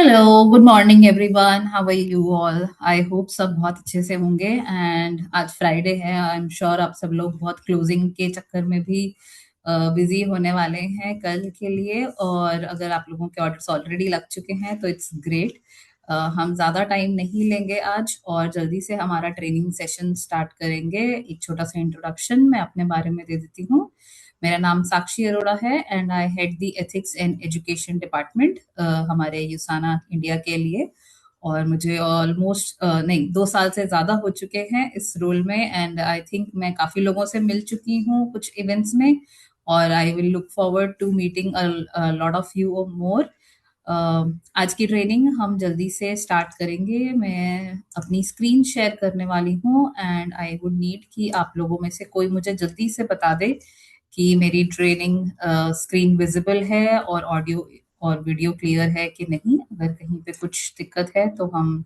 Hello, good morning everyone. How are you all? I hope सब बहुत अच्छे से होंगे। एंड आज फ्राइडे है। आई एम श्योर आप सब लोग बहुत क्लोजिंग के चक्कर में भी बिजी होने वाले हैं कल के लिए। और अगर आप लोगों के ऑर्डर्स ऑलरेडी लग चुके हैं तो इट्स ग्रेट। हम ज़्यादा टाइम नहीं लेंगे आज और जल्दी से हमारा ट्रेनिंग सेशन स्टार्ट करेंगे। एक छोटा सा इंट्रोडक्शन मैं अपने बारे में दे देती हूँ। मेरा नाम साक्षी अरोड़ा है and I head the ethics and education department हमारे यूसाना इंडिया के लिए। और मुझे ऑलमोस्ट नहीं 2 साल से ज्यादा हो चुके हैं इस रोल में। एंड आई थिंक मैं काफी लोगों से मिल चुकी हूँ कुछ इवेंट्स में। और I will look forward to meeting lot of you more. आज की ट्रेनिंग हम जल्दी से स्टार्ट करेंगे। मैं अपनी स्क्रीन शेयर करने वाली हूँ एंड आई वुड नीड कि आप लोगों में से कोई मुझे जल्दी से बता दे कि मेरी ट्रेनिंग स्क्रीन विजिबल है और ऑडियो और वीडियो क्लियर है कि नहीं। अगर कहीं पे कुछ दिक्कत है तो हम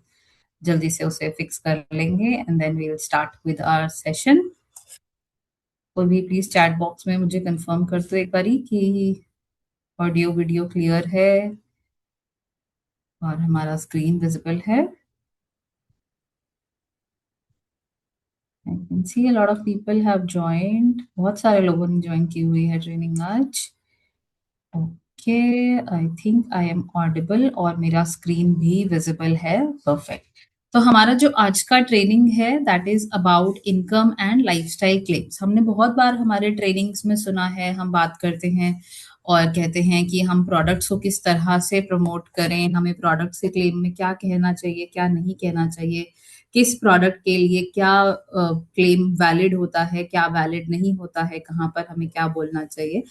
जल्दी से उसे फिक्स कर लेंगे and then we will start with our session. कोई भी प्लीज चैट बॉक्स में मुझे कंफर्म कर दो एक बारी कि ऑडियो वीडियो क्लियर है और हमारा स्क्रीन विजिबल है। I can see a lot of people have joined. बहुत सारे लोगों ने ज्वाइन की हुई है ट्रेनिंग आज। Okay, I think I am audible और मेरा स्क्रीन भी विजिबल है। परफेक्ट। तो हमारा जो आज का ट्रेनिंग है that is about income and lifestyle claims. हमने बहुत बार हमारे ट्रेनिंग्स में सुना है, हम बात करते हैं और कहते हैं कि हम प्रोडक्ट्स को किस तरह से प्रमोट करें, हमें प्रोडक्ट से क्लेम में क्या कहना चाहिए क्या नहीं कहना चाहिए, किस प्रोडक्ट के लिए क्या क्लेम वैलिड होता है क्या वैलिड नहीं होता है, कहाँ पर हमें क्या बोलना चाहिए।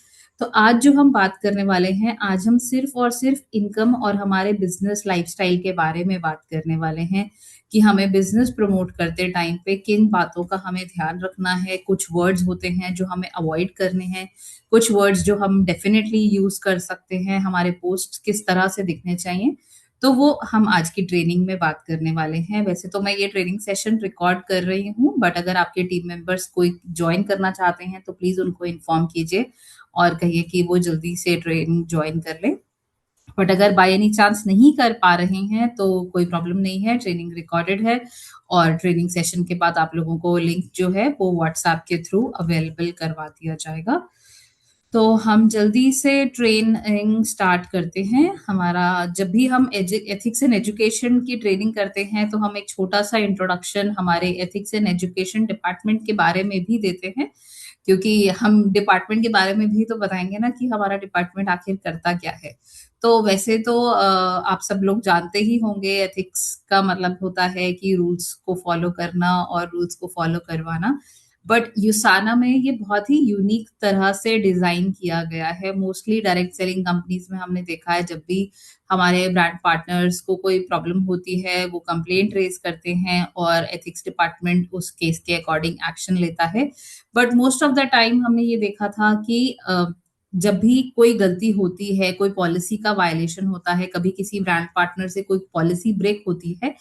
तो आज जो हम बात करने वाले हैं, आज हम सिर्फ और सिर्फ इनकम और हमारे बिजनेस लाइफस्टाइल के बारे में बात करने वाले हैं कि हमें बिजनेस प्रमोट करते टाइम पे किन बातों का हमें ध्यान रखना है। कुछ वर्ड्स होते हैं जो हमें अवॉइड करने हैं, कुछ वर्ड्स जो हम डेफिनेटली यूज कर सकते हैं, हमारे पोस्ट किस तरह से दिखने चाहिए। तो वो हम आज की ट्रेनिंग में बात करने वाले हैं। वैसे तो मैं ये ट्रेनिंग सेशन रिकॉर्ड कर रही हूँ, बट अगर आपके टीम मेंबर्स कोई ज्वाइन करना चाहते हैं तो प्लीज उनको इन्फॉर्म कीजिए और कहिए कि वो जल्दी से ट्रेनिंग ज्वाइन कर ले। बट अगर बाय एनी चांस नहीं कर पा रहे हैं तो कोई प्रॉब्लम नहीं है, ट्रेनिंग रिकॉर्डेड है और ट्रेनिंग सेशन के बाद आप लोगों को लिंक जो है वो व्हाट्सएप के थ्रू अवेलेबल करवा दिया जाएगा। तो हम जल्दी से ट्रेनिंग स्टार्ट करते हैं। हमारा जब भी हम एथिक्स एंड एजुकेशन की ट्रेनिंग करते हैं तो हम एक छोटा सा इंट्रोडक्शन हमारे एथिक्स एंड एजुकेशन डिपार्टमेंट के बारे में भी देते हैं, क्योंकि हम डिपार्टमेंट के बारे में भी तो बताएंगे ना कि हमारा डिपार्टमेंट आखिर करता क्या है। तो वैसे तो आप सब लोग जानते ही होंगे, एथिक्स का मतलब होता है कि रूल्स को फॉलो करना और रूल्स को फॉलो करवाना। बट यूसाना में ये बहुत ही यूनिक तरह से डिजाइन किया गया है। मोस्टली डायरेक्ट सेलिंग कंपनीज में हमने देखा है, जब भी हमारे ब्रांड पार्टनर्स को कोई प्रॉब्लम होती है वो कंप्लेंट रेज करते हैं और एथिक्स डिपार्टमेंट उस केस के अकॉर्डिंग एक्शन लेता है। But most of the time हमने ये देखा था कि जब भी कोई गलती होती है, कोई पॉलिसी का वायलेशन होता है, कभी किसी ब्रांड पार्टनर से कोई पॉलिसी ब्रेक होती है,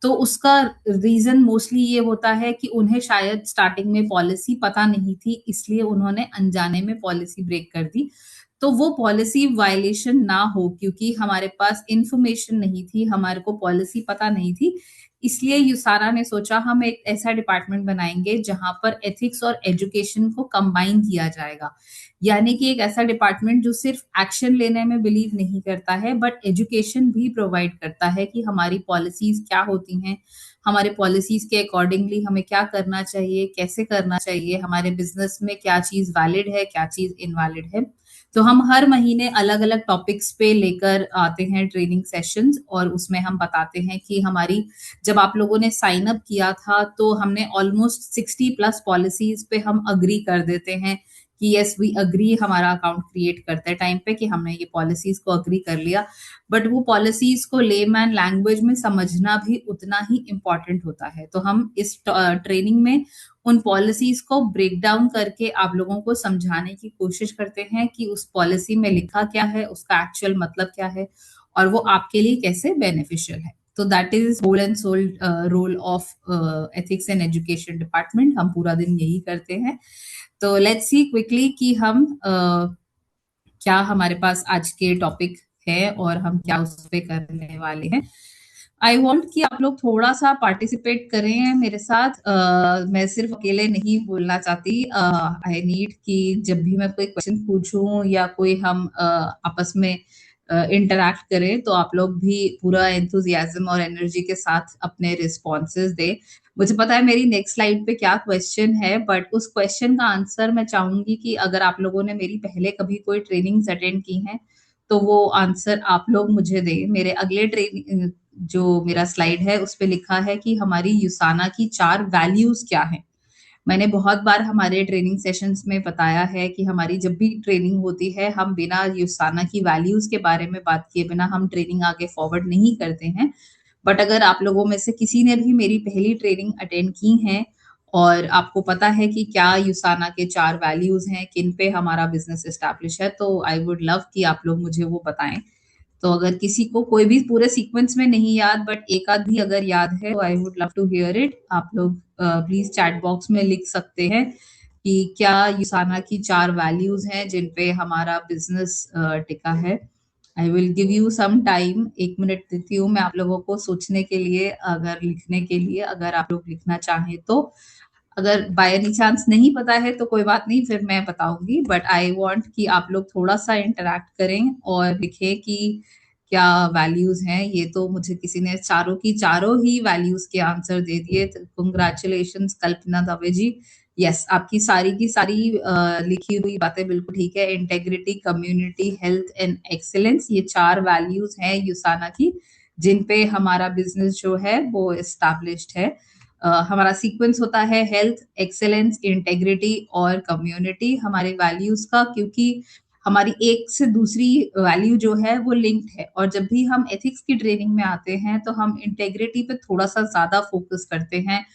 तो उसका रीजन मोस्टली ये होता है कि उन्हें शायद स्टार्टिंग में पॉलिसी पता नहीं थी, इसलिए उन्होंने अनजाने में पॉलिसी ब्रेक कर दी। तो वो पॉलिसी वायलेशन ना हो, क्योंकि हमारे पास इंफॉर्मेशन नहीं थी, हमारे को पॉलिसी पता नहीं थी, इसलिए यूसारा ने सोचा हम एक ऐसा डिपार्टमेंट बनाएंगे जहां पर एथिक्स और एजुकेशन को कंबाइन किया जाएगा। यानी कि एक ऐसा डिपार्टमेंट जो सिर्फ एक्शन लेने में बिलीव नहीं करता है बट एजुकेशन भी प्रोवाइड करता है कि हमारी पॉलिसीज क्या होती हैं, हमारे पॉलिसीज के अकॉर्डिंगली हमें क्या करना चाहिए, कैसे करना चाहिए, हमारे बिजनेस में क्या चीज वैलिड है क्या चीज इनवैलिड है। तो हम हर महीने अलग अलग टॉपिक्स पे लेकर आते हैं ट्रेनिंग सेशंस, और उसमें हम बताते हैं कि हमारी, जब आप लोगों ने साइन अप किया था तो हमने ऑलमोस्ट 60+ पॉलिसीज पे हम अग्री कर देते हैं कि यस वी अग्री, हमारा अकाउंट क्रिएट करते टाइम पे कि हमने ये पॉलिसीज को अग्री कर लिया। बट वो पॉलिसीज को लेमैन लैंग्वेज में समझना भी उतना ही इम्पोर्टेंट होता है। तो हम इस ट्रेनिंग में उन पॉलिसीज को ब्रेक डाउन करके आप लोगों को समझाने की कोशिश करते हैं कि उस पॉलिसी में लिखा क्या है, उसका एक्चुअल मतलब क्या है और वो आपके लिए कैसे बेनिफिशियल है। तो that is whole and sole role of ethics and education department. हम पूरा दिन यही करते हैं। तो लेट्स सी क्विकली कि हम क्या हमारे पास आज के टॉपिक है और हम क्या उस पे करने वाले हैं। आई वॉन्ट कि आप लोग थोड़ा सा पार्टिसिपेट करें मेरे साथ। मैं सिर्फ अकेले नहीं बोलना चाहती। आई नीड कि जब भी मैं कोई क्वेश्चन पूछूं या कोई हम आपस में इंटरैक्ट करें तो आप लोग भी पूरा एंथुजियाज्म और एनर्जी के साथ अपने रिस्पॉन्सेज दे। मुझे पता है मेरी नेक्स्ट स्लाइड पे क्या क्वेश्चन है, बट उस क्वेश्चन का आंसर मैं चाहूंगी कि अगर आप लोगों ने मेरी पहले कभी कोई ट्रेनिंग्स अटेंड की हैं तो वो आंसर आप लोग मुझे दें। मेरे अगले ट्रेनिंग जो मेरा स्लाइड है उस पे लिखा है कि हमारी यूसाना की 4 वैल्यूज क्या है। मैंने बहुत बार हमारे ट्रेनिंग सेशंस में बताया है कि हमारी जब भी ट्रेनिंग होती है हम बिना यूसाना की वैल्यूज के बारे में बात किए बिना हम ट्रेनिंग आगे फॉरवर्ड नहीं करते हैं। बट अगर आप लोगों में से किसी ने भी मेरी पहली ट्रेनिंग अटेंड की है और आपको पता है कि क्या यूसाना के 4 वैल्यूज हैं, किन पे हमारा बिजनेस एस्टैब्लिश है, तो आई वुड लव कि आप लोग मुझे वो बताएं। तो अगर किसी को कोई भी पूरे सीक्वेंस में नहीं याद बट एक आध भी अगर याद है तो I would love to hear it. आप लोग प्लीज चैट बॉक्स में लिख सकते हैं कि क्या युसाना की 4 वैल्यूज हैं जिन पे हमारा बिजनेस टिका है। I will give you some time, 1 minute देती हूँ मैं आप लोगों को सोचने के लिए, अगर लिखने के लिए, अगर आप लोग लिखना चाहें तो। अगर बाय एनी चांस नहीं पता है तो कोई बात नहीं, फिर मैं बताऊंगी, बट आई वांट कि आप लोग थोड़ा सा इंटरेक्ट करें और लिखें कि क्या वैल्यूज हैं। ये तो मुझे किसी ने चारों की चारों ही वैल्यूज के आंसर दे दिए, तो कंग्रेचुलेशन कल्पना दवे जी। यस, आपकी सारी की सारी लिखी हुई बातें बिल्कुल ठीक है। Integrity, community, health and excellence, ये 4 वैल्यूज हैं यूसाना की जिन पे हमारा बिजनेस जो है वो एस्टैब्लिश्ड है। हमारा सीक्वेंस होता है हेल्थ, एक्सेलेंस, इंटेग्रिटी और कम्युनिटी हमारे वैल्यूज का, क्योंकि हमारी एक से दूसरी वैल्यू जो है वो लिंक्ड है। और जब भी हम एथिक्स की ट्रेनिंग में आते हैं तो हम इंटेग्रिटी पे थोड़ा सा ज्यादा फोकस करते हैं।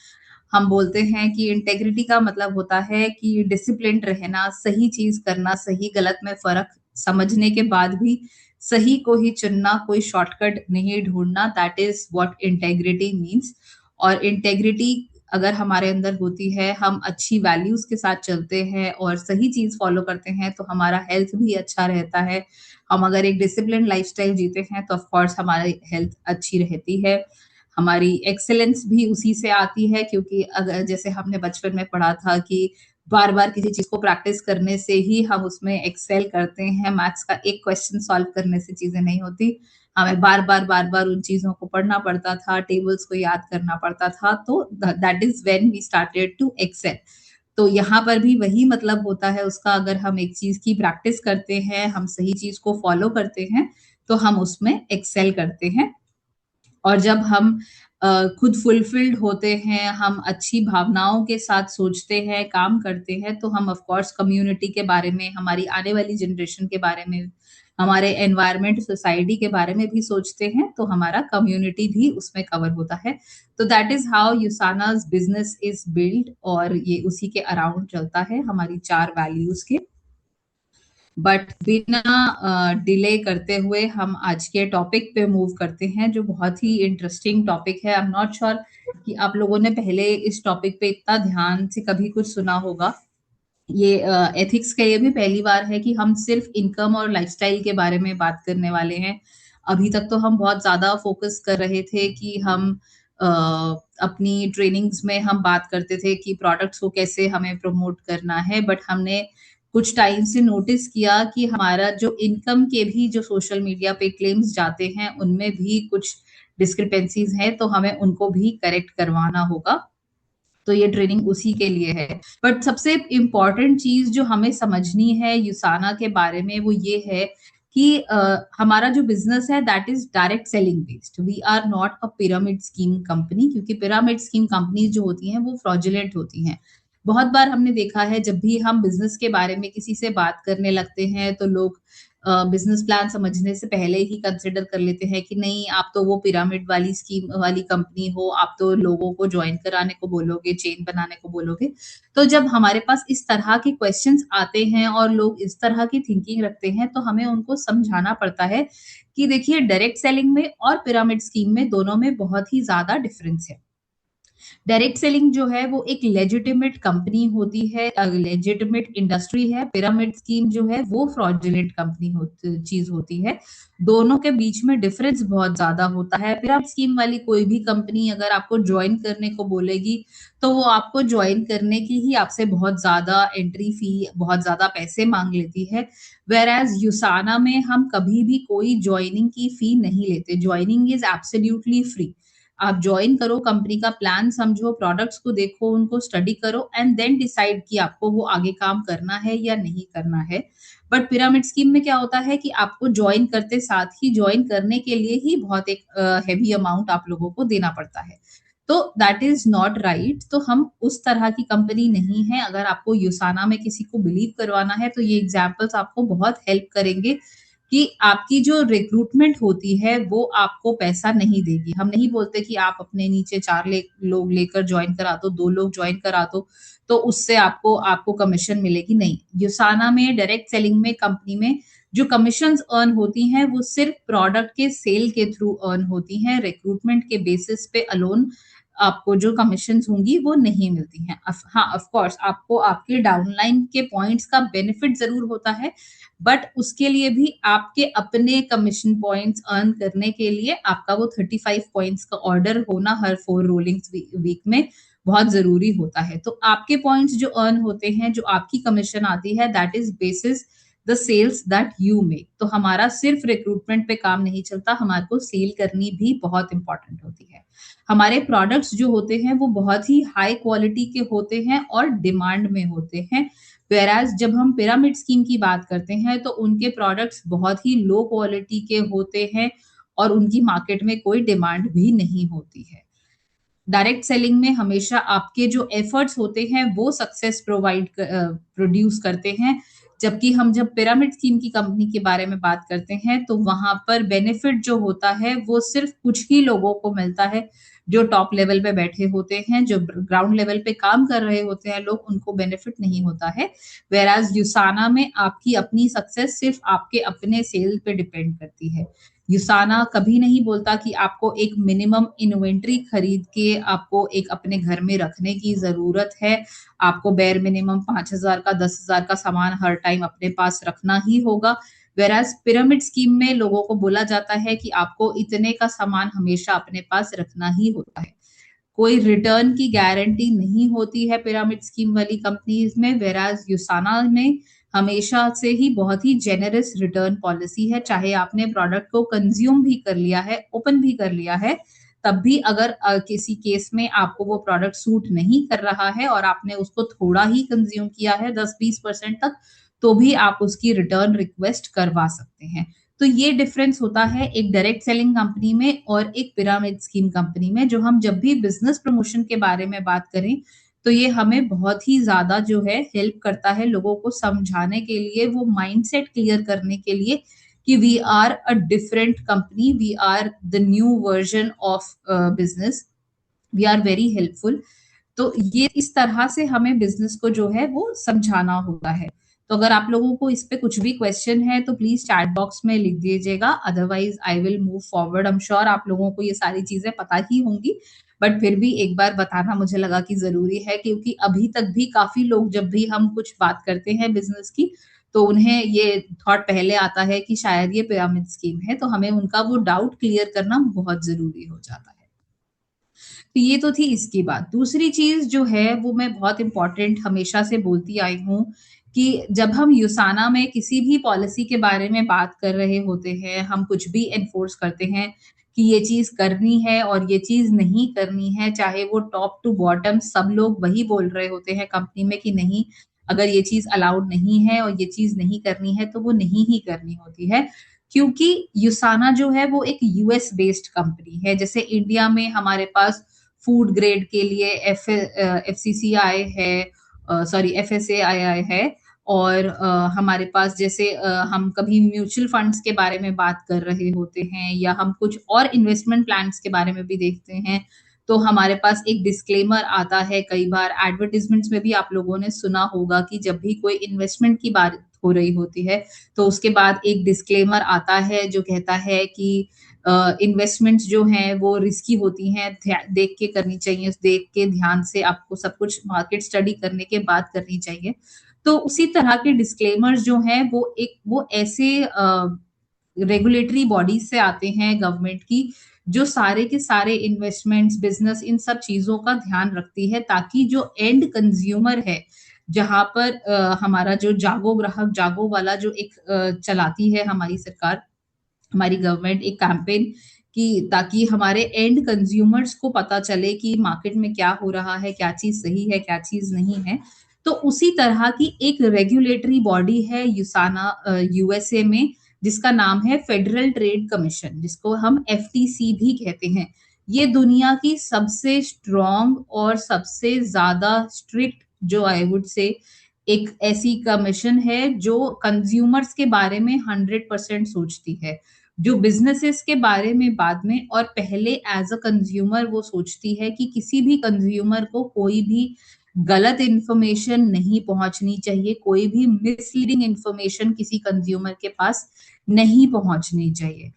हम बोलते हैं कि इंटेग्रिटी का मतलब होता है कि डिसिप्लिन रहना, सही चीज करना, सही गलत में फर्क समझने के बाद भी सही को ही चुनना, कोई शॉर्टकट नहीं ढूंढना, that is what integrity means. और इंटेग्रिटी अगर हमारे अंदर होती है, हम अच्छी वैल्यूज के साथ चलते हैं और सही चीज फॉलो करते हैं तो हमारा हेल्थ भी अच्छा रहता है। हम अगर एक डिसिप्लिन लाइफस्टाइल जीते हैं तो ऑफ कोर्स हमारी हेल्थ अच्छी रहती है। हमारी एक्सेलेंस भी उसी से आती है, क्योंकि अगर जैसे हमने बचपन में पढ़ा था कि बार बार किसी चीज को प्रैक्टिस करने से ही हम उसमें एक्सेल करते हैं। मैथ्स का एक क्वेश्चन सॉल्व करने से चीजें नहीं होती, हमें बार बार उन चीजों को पढ़ना पड़ता था, टेबल्स को याद करना पड़ता था, तो that is when we started to excel. तो यहाँ पर भी वही मतलब होता है उसका, अगर हम एक चीज की प्रैक्टिस करते हैं, हम सही चीज को फॉलो करते हैं तो हम उसमें एक्सेल करते हैं। और जब हम खुद फुलफिल्ड होते हैं, हम अच्छी भावनाओं के साथ सोचते हैं, काम करते हैं, तो हम ऑफ कोर्स कम्युनिटी के बारे में, हमारी आने वाली जनरेशन के बारे में, हमारे एनवायरमेंट, सोसाइटी के बारे में भी सोचते हैं, तो हमारा कम्युनिटी भी उसमें कवर होता है। तो that is how Usana's business is build, और ये उसी के अराउंड चलता है, हमारी 4 वैल्यूज के। बट बिना डिले करते हुए हम आज के टॉपिक पे मूव करते हैं, जो बहुत ही इंटरेस्टिंग टॉपिक है। आई एम नॉट श्योर कि आप लोगों ने पहले इस टॉपिक पे इतना ध्यान से कभी कुछ सुना होगा। ये एथिक्स का ये भी पहली बार है कि हम सिर्फ इनकम और लाइफस्टाइल के बारे में बात करने वाले हैं। अभी तक तो हम बहुत ज्यादा फोकस कर रहे थे कि हम अपनी ट्रेनिंग्स में हम बात करते थे कि प्रोडक्ट्स को कैसे हमें प्रमोट करना है, बट हमने कुछ टाइम से नोटिस किया कि हमारा जो इनकम के भी जो सोशल मीडिया पे क्लेम्स जाते हैं उनमें भी कुछ डिस्क्रिपेंसीज हैं, तो हमें उनको भी करेक्ट करवाना होगा। तो ये ट्रेनिंग उसी के लिए है। बट सबसे इम्पोर्टेंट चीज जो हमें समझनी है यूसाना के बारे में वो ये है कि हमारा जो बिजनेस है that is direct selling based. We are not a pyramid scheme company, क्योंकि पिरामिड स्कीम कंपनीज जो होती हैं वो फ्रॉडुलेंट होती हैं। बहुत बार हमने देखा है जब भी हम बिजनेस के बारे में किसी से बात करने लगते हैं तो लोग बिजनेस प्लान समझने से पहले ही कंसिडर कर लेते हैं कि नहीं, आप तो वो पिरामिड वाली स्कीम वाली कंपनी हो, आप तो लोगों को ज्वाइन कराने को बोलोगे, चेन बनाने को बोलोगे। तो जब हमारे पास इस तरह के क्वेश्चंस आते हैं और लोग इस तरह की थिंकिंग रखते हैं तो हमें उनको समझाना पड़ता है कि देखिए, डायरेक्ट सेलिंग में और पिरामिड स्कीम में दोनों में बहुत ही ज्यादा डिफरेंस है। डायरेक्ट सेलिंग जो है वो एक लेजिटिमेट कंपनी होती है, लेजिटिमेट इंडस्ट्री है। पिरामिड स्कीम जो है वो फ्रॉडुलेंट कंपनी होती चीज होती है। दोनों के बीच में डिफरेंस बहुत ज्यादा होता है। पिरामिड स्कीम वाली कोई भी कंपनी अगर आपको ज्वाइन करने को बोलेगी तो वो आपको ज्वाइन करने की ही आपसे बहुत ज्यादा एंट्री फी, बहुत ज्यादा पैसे मांग लेती है। वेर एज यूसाना में हम कभी भी कोई ज्वाइनिंग की फी नहीं लेते। Joining is absolutely free. आप ज्वाइन करो, कंपनी का प्लान समझो, प्रोडक्ट्स को देखो, उनको स्टडी करो एंड देन डिसाइड कि आपको वो आगे काम करना है या नहीं करना है। बट पिरामिड स्कीम में क्या होता है कि आपको ज्वाइन करते साथ ही ज्वाइन करने के लिए ही बहुत एक हैवी अमाउंट आप लोगों को देना पड़ता है। तो दैट इज नॉट राइट। तो हम उस तरह की कंपनी नहीं है। अगर आपको यूसाना में किसी को बिलीव करवाना है तो ये एग्जाम्पल्स आपको बहुत हेल्प करेंगे कि आपकी जो रिक्रूटमेंट होती है वो आपको पैसा नहीं देगी। हम नहीं बोलते कि आप अपने नीचे लोग लेकर ज्वाइन करा दो, 2 लोग ज्वाइन करा दो, तो उससे आपको आपको कमीशन मिलेगी, नहीं। युसाना में, डायरेक्ट सेलिंग में, कंपनी में जो कमीशंस अर्न होती हैं वो सिर्फ प्रोडक्ट के सेल के थ्रू अर्न होती हैं। रिक्रूटमेंट के बेसिस पे अलोन आपको जो कमीशन होंगी वो नहीं मिलती हैं। हाँ, ऑफ कोर्स आपको आपके डाउनलाइन के पॉइंट्स का बेनिफिट जरूर होता है, बट उसके लिए भी आपके अपने कमीशन पॉइंट्स अर्न करने के लिए आपका वो 35 पॉइंट्स का ऑर्डर होना हर 4 रोलिंग वीक में बहुत जरूरी होता है। तो आपके पॉइंट्स जो अर्न होते हैं, जो आपकी कमीशन आती है, that is basis the sales that you make. तो हमारा सिर्फ रिक्रूटमेंट पे काम नहीं चलता, हमारे को सेल करनी भी बहुत इंपॉर्टेंट होती है। हमारे प्रोडक्ट्स जो होते हैं वो बहुत ही हाई क्वालिटी के होते हैं और डिमांड में होते हैं। वेराज जब हम पिरामिड स्कीम की बात करते हैं तो उनके प्रोडक्ट्स बहुत ही लो क्वालिटी के होते हैं और उनकी मार्केट में कोई डिमांड भी नहीं होती है। डायरेक्ट सेलिंग में हमेशा आपके जो एफर्ट्स होते हैं वो सक्सेस प्रोड्यूस करते हैं। जबकि हम जब पिरामिड स्कीम की कंपनी के बारे में बात करते हैं तो वहां पर बेनिफिट जो होता है वो सिर्फ कुछ ही लोगों को मिलता है। जो टॉप लेवल पे बैठे होते हैं, जो ग्राउंड लेवल पे काम कर रहे होते हैं लोग, उनको बेनिफिट नहीं होता है। वेराज यूसाना में आपकी अपनी सक्सेस सिर्फ आपके अपने सेल पे डिपेंड करती है। युसाना कभी नहीं बोलता कि आपको एक मिनिमम इन्वेंट्री खरीद के आपको एक अपने घर में रखने की जरूरत है। आपको बेर मिनिमम 5,000 का, 10,000 का सामान हर टाइम अपने पास रखना ही होगा। वेराज पिरामिड स्कीम में लोगों को बोला जाता है कि आपको इतने का सामान हमेशा अपने पास रखना ही होता है। कोई रिटर्न की गारंटी नहीं होती है पिरामिड स्कीम वाली कंपनीज में। वेराज युसाना में हमेशा से ही बहुत ही जेनरस रिटर्न पॉलिसी है। चाहे आपने प्रोडक्ट को कंज्यूम भी कर लिया है, ओपन भी कर लिया है, तब भी अगर किसी केस में आपको वो प्रोडक्ट सूट नहीं कर रहा है और आपने उसको थोड़ा ही कंज्यूम किया है, 10-20% तक, तो भी आप उसकी रिटर्न रिक्वेस्ट करवा सकते हैं। तो ये डिफरेंस होता है एक डायरेक्ट सेलिंग कंपनी में और एक पिरामिड स्कीम कंपनी में। जो हम जब भी बिजनेस प्रमोशन के बारे में बात करें तो ये हमें बहुत ही ज्यादा जो है हेल्प करता है लोगों को समझाने के लिए, वो माइंडसेट क्लियर करने के लिए कि we are a different company, we are the new version of business, we are very helpful. तो ये इस तरह से हमें बिजनेस को जो है वो समझाना होता है। तो अगर आप लोगों को इस पे कुछ भी क्वेश्चन है तो प्लीज चैट बॉक्स में लिख दीजिएगा, otherwise I will move forward. I am sure आप लोगों को ये सारी चीजें पता ही होंगी, बट फिर भी एक बार बताना मुझे लगा कि जरूरी है, क्योंकि अभी तक भी काफी लोग जब भी हम कुछ बात करते हैं बिजनेस की तो उन्हें ये थॉट पहले आता है कि शायद ये पिरामिड स्कीम है, तो हमें उनका वो डाउट क्लियर करना बहुत जरूरी हो जाता है। तो ये तो थी इसकी बात। दूसरी चीज जो है वो मैं बहुत इंपॉर्टेंट हमेशा से बोलती आई हूँ कि जब हम युसाना में किसी भी पॉलिसी के बारे में बात कर रहे होते हैं, हम कुछ भी एनफोर्स करते हैं कि ये चीज करनी है और ये चीज नहीं करनी है, चाहे वो टॉप टू बॉटम सब लोग वही बोल रहे होते हैं कंपनी में कि नहीं, अगर ये चीज अलाउड नहीं है और ये चीज नहीं करनी है तो वो नहीं ही करनी होती है। क्योंकि युसाना जो है वो एक यूएस बेस्ड कंपनी है। जैसे इंडिया में हमारे पास फूड ग्रेड के लिए एफसीसीआई है, सॉरी एफएसएआई है, और हमारे पास जैसे हम कभी म्यूचुअल फंड्स के बारे में बात कर रहे होते हैं या हम कुछ और इन्वेस्टमेंट प्लान्स के बारे में भी देखते हैं, तो हमारे पास एक डिस्क्लेमर आता है। कई बार एडवर्टीजमेंट्स में भी आप लोगों ने सुना होगा कि जब भी कोई इन्वेस्टमेंट की बात हो रही होती है, तो उसके बाद एक डिस्क्लेमर आता है जो कहता है कि इन्वेस्टमेंट्स जो हैं वो रिस्की होती हैं, देख के करनी चाहिए, देख के ध्यान से आपको सब कुछ मार्केट स्टडी करने के बाद करनी चाहिए। तो उसी तरह के डिस्क्लेमर्स जो हैं वो ऐसे रेगुलेटरी बॉडीज से आते हैं गवर्नमेंट की, जो सारे के सारे इन्वेस्टमेंट्स, बिजनेस, इन सब चीजों का ध्यान रखती है, ताकि जो एंड कंज्यूमर है, जहां पर हमारा जो जागो ग्राहक जागो वाला जो एक चलाती है हमारी सरकार, हमारी गवर्नमेंट एक कैंपेन कि ताकि हमारे एंड कंज्यूमर्स को पता चले कि मार्केट में क्या हो रहा है, क्या चीज सही है, क्या चीज नहीं है। तो उसी तरह की एक रेगुलेटरी बॉडी है यूसाना यूएसए में, जिसका नाम है फेडरल ट्रेड कमीशन, जिसको हम एफटीसी भी कहते हैं। ये दुनिया की सबसे स्ट्रॉन्ग और सबसे ज्यादा स्ट्रिक्ट, जो आई वुड से, एक ऐसी कमीशन है जो कंज्यूमर्स के बारे में 100% सोचती है, जो बिजनेसेस के बारे में बाद में, और पहले एज अ कंज्यूमर वो सोचती है कि किसी भी कंज्यूमर को कोई भी गलत इंफॉर्मेशन नहीं पहुंचनी चाहिए, कोई भी मिसलीडिंग इंफॉर्मेशन किसी कंज्यूमर के पास नहीं पहुंचनी चाहिए।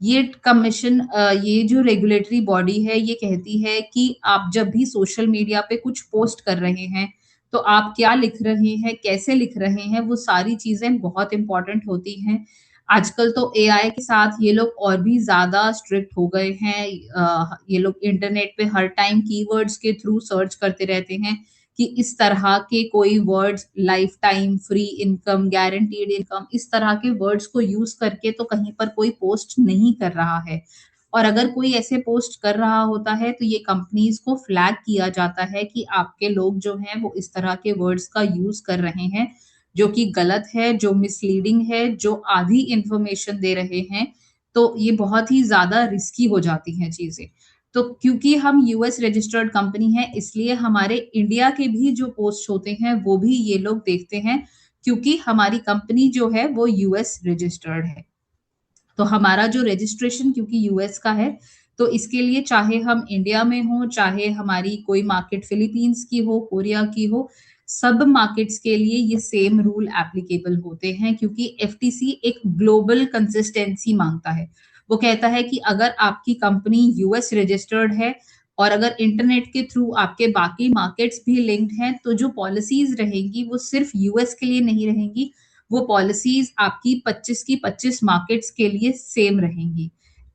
ये कमीशन, ये जो रेगुलेटरी बॉडी है, ये कहती है कि आप जब भी सोशल मीडिया पे कुछ पोस्ट कर रहे हैं, तो आप क्या लिख रहे हैं, कैसे लिख रहे हैं, वो सारी चीजें बहुत इंपॉर्टेंट होती हैं। आजकल तो एआई के साथ ये लोग और भी ज्यादा स्ट्रिक्ट हो गए हैं। ये लोग इंटरनेट पे हर टाइम कीवर्ड्स के थ्रू सर्च करते रहते हैं कि इस तरह के कोई words, life time, free income, guaranteed income, इस तरह के वर्ड्स को यूज करके तो कहीं पर कोई पोस्ट नहीं कर रहा है। और अगर कोई ऐसे पोस्ट कर रहा होता है तो ये कंपनीज को फ्लैग किया जाता है कि आपके लोग जो हैं वो इस तरह के वर्ड्स का यूज कर रहे हैं, जो कि गलत है, जो मिसलीडिंग है, जो आधी इंफॉर्मेशन दे रहे हैं। तो ये बहुत ही ज्यादा रिस्की हो जाती हैं चीजें। तो क्योंकि हम यूएस रजिस्टर्ड कंपनी है, इसलिए हमारे इंडिया के भी जो पोस्ट होते हैं वो भी ये लोग देखते हैं, क्योंकि हमारी कंपनी जो है वो यूएस रजिस्टर्ड है। तो हमारा जो रजिस्ट्रेशन क्योंकि यूएस का है, तो इसके लिए चाहे हम इंडिया में हो, चाहे हमारी कोई मार्केट फिलीपींस की हो, कोरिया की हो, सब मार्केट्स के लिए ये सेम रूल एप्लीकेबल होते हैं, क्योंकि एफटीसी एक ग्लोबल कंसिस्टेंसी मांगता है। वो कहता है कि अगर आपकी कंपनी यूएस रजिस्टर्ड है और अगर इंटरनेट के थ्रू आपके बाकी मार्केट्स भी लिंक्ड हैं, तो जो पॉलिसीज रहेंगी वो सिर्फ यूएस के लिए नहीं रहेंगी, वो पॉलिसीज आपकी 25 की 25 मार्केट्स के लिए सेम रहेंगी।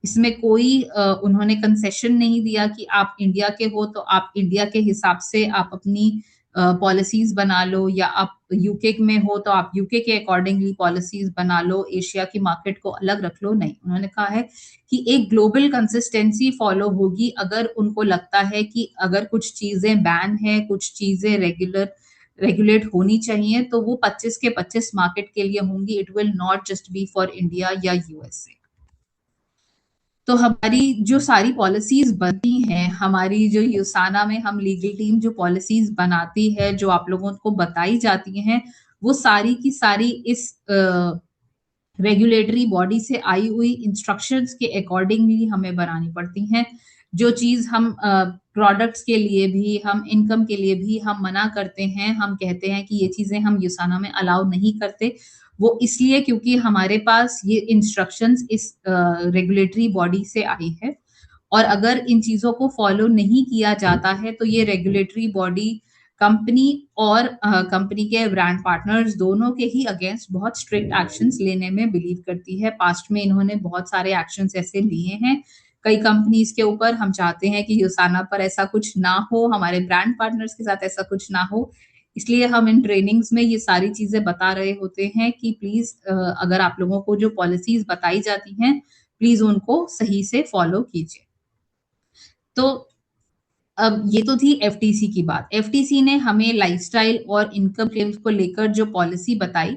इसमें कोई उन्होंने कंसेशन नहीं दिया कि आप इंडिया के हो तो आप इंडिया के हिसाब से आप अपनी पॉलिसीज बना लो, या आप यूके में हो तो आप यूके के अकॉर्डिंगली पॉलिसीज बना लो, एशिया की मार्केट को अलग रख लो। नहीं, उन्होंने कहा है कि एक ग्लोबल कंसिस्टेंसी फॉलो होगी। अगर उनको लगता है कि अगर कुछ चीजें बैन है, कुछ चीजें रेगुलेट होनी चाहिए, तो वो 25 के 25 मार्केट के लिए होंगी। It will not just be for India या यूएसए। तो हमारी जो सारी पॉलिसीज बनती हैं, हमारी जो यूसाना में हम लीगल टीम जो पॉलिसीज बनाती है, जो आप लोगों को बताई जाती हैं, वो सारी की सारी इस रेगुलेटरी बॉडी से आई हुई इंस्ट्रक्शंस के अकॉर्डिंगली हमें बनानी पड़ती हैं। जो चीज हम प्रोडक्ट्स के लिए भी, हम इनकम के लिए भी हम मना करते हैं, हम कहते हैं कि ये चीजें हम यूसाना में अलाउ नहीं करते, वो इसलिए क्योंकि हमारे पास ये इंस्ट्रक्शंस इस रेगुलेटरी बॉडी से आई है। और अगर इन चीजों को फॉलो नहीं किया जाता है तो ये रेगुलेटरी बॉडी कंपनी और कंपनी के ब्रांड पार्टनर्स दोनों के ही अगेंस्ट बहुत स्ट्रिक्ट एक्शंस लेने में बिलीव करती है। पास्ट में इन्होंने बहुत सारे एक्शंस ऐसे लिए हैं कई कंपनीज के ऊपर। हम चाहते हैं कि यूसाना पर ऐसा कुछ ना हो, हमारे ब्रांड पार्टनर्स के साथ ऐसा कुछ ना हो, इसलिए हम इन ट्रेनिंग्स में ये सारी चीजें बता रहे होते हैं कि प्लीज अगर आप लोगों को जो पॉलिसीज बताई जाती हैं, प्लीज उनको सही से फॉलो कीजिए। तो अब ये तो थी एफटीसी की बात। एफटीसी ने हमें लाइफस्टाइल और इनकम क्लेम्स को लेकर जो पॉलिसी बताई,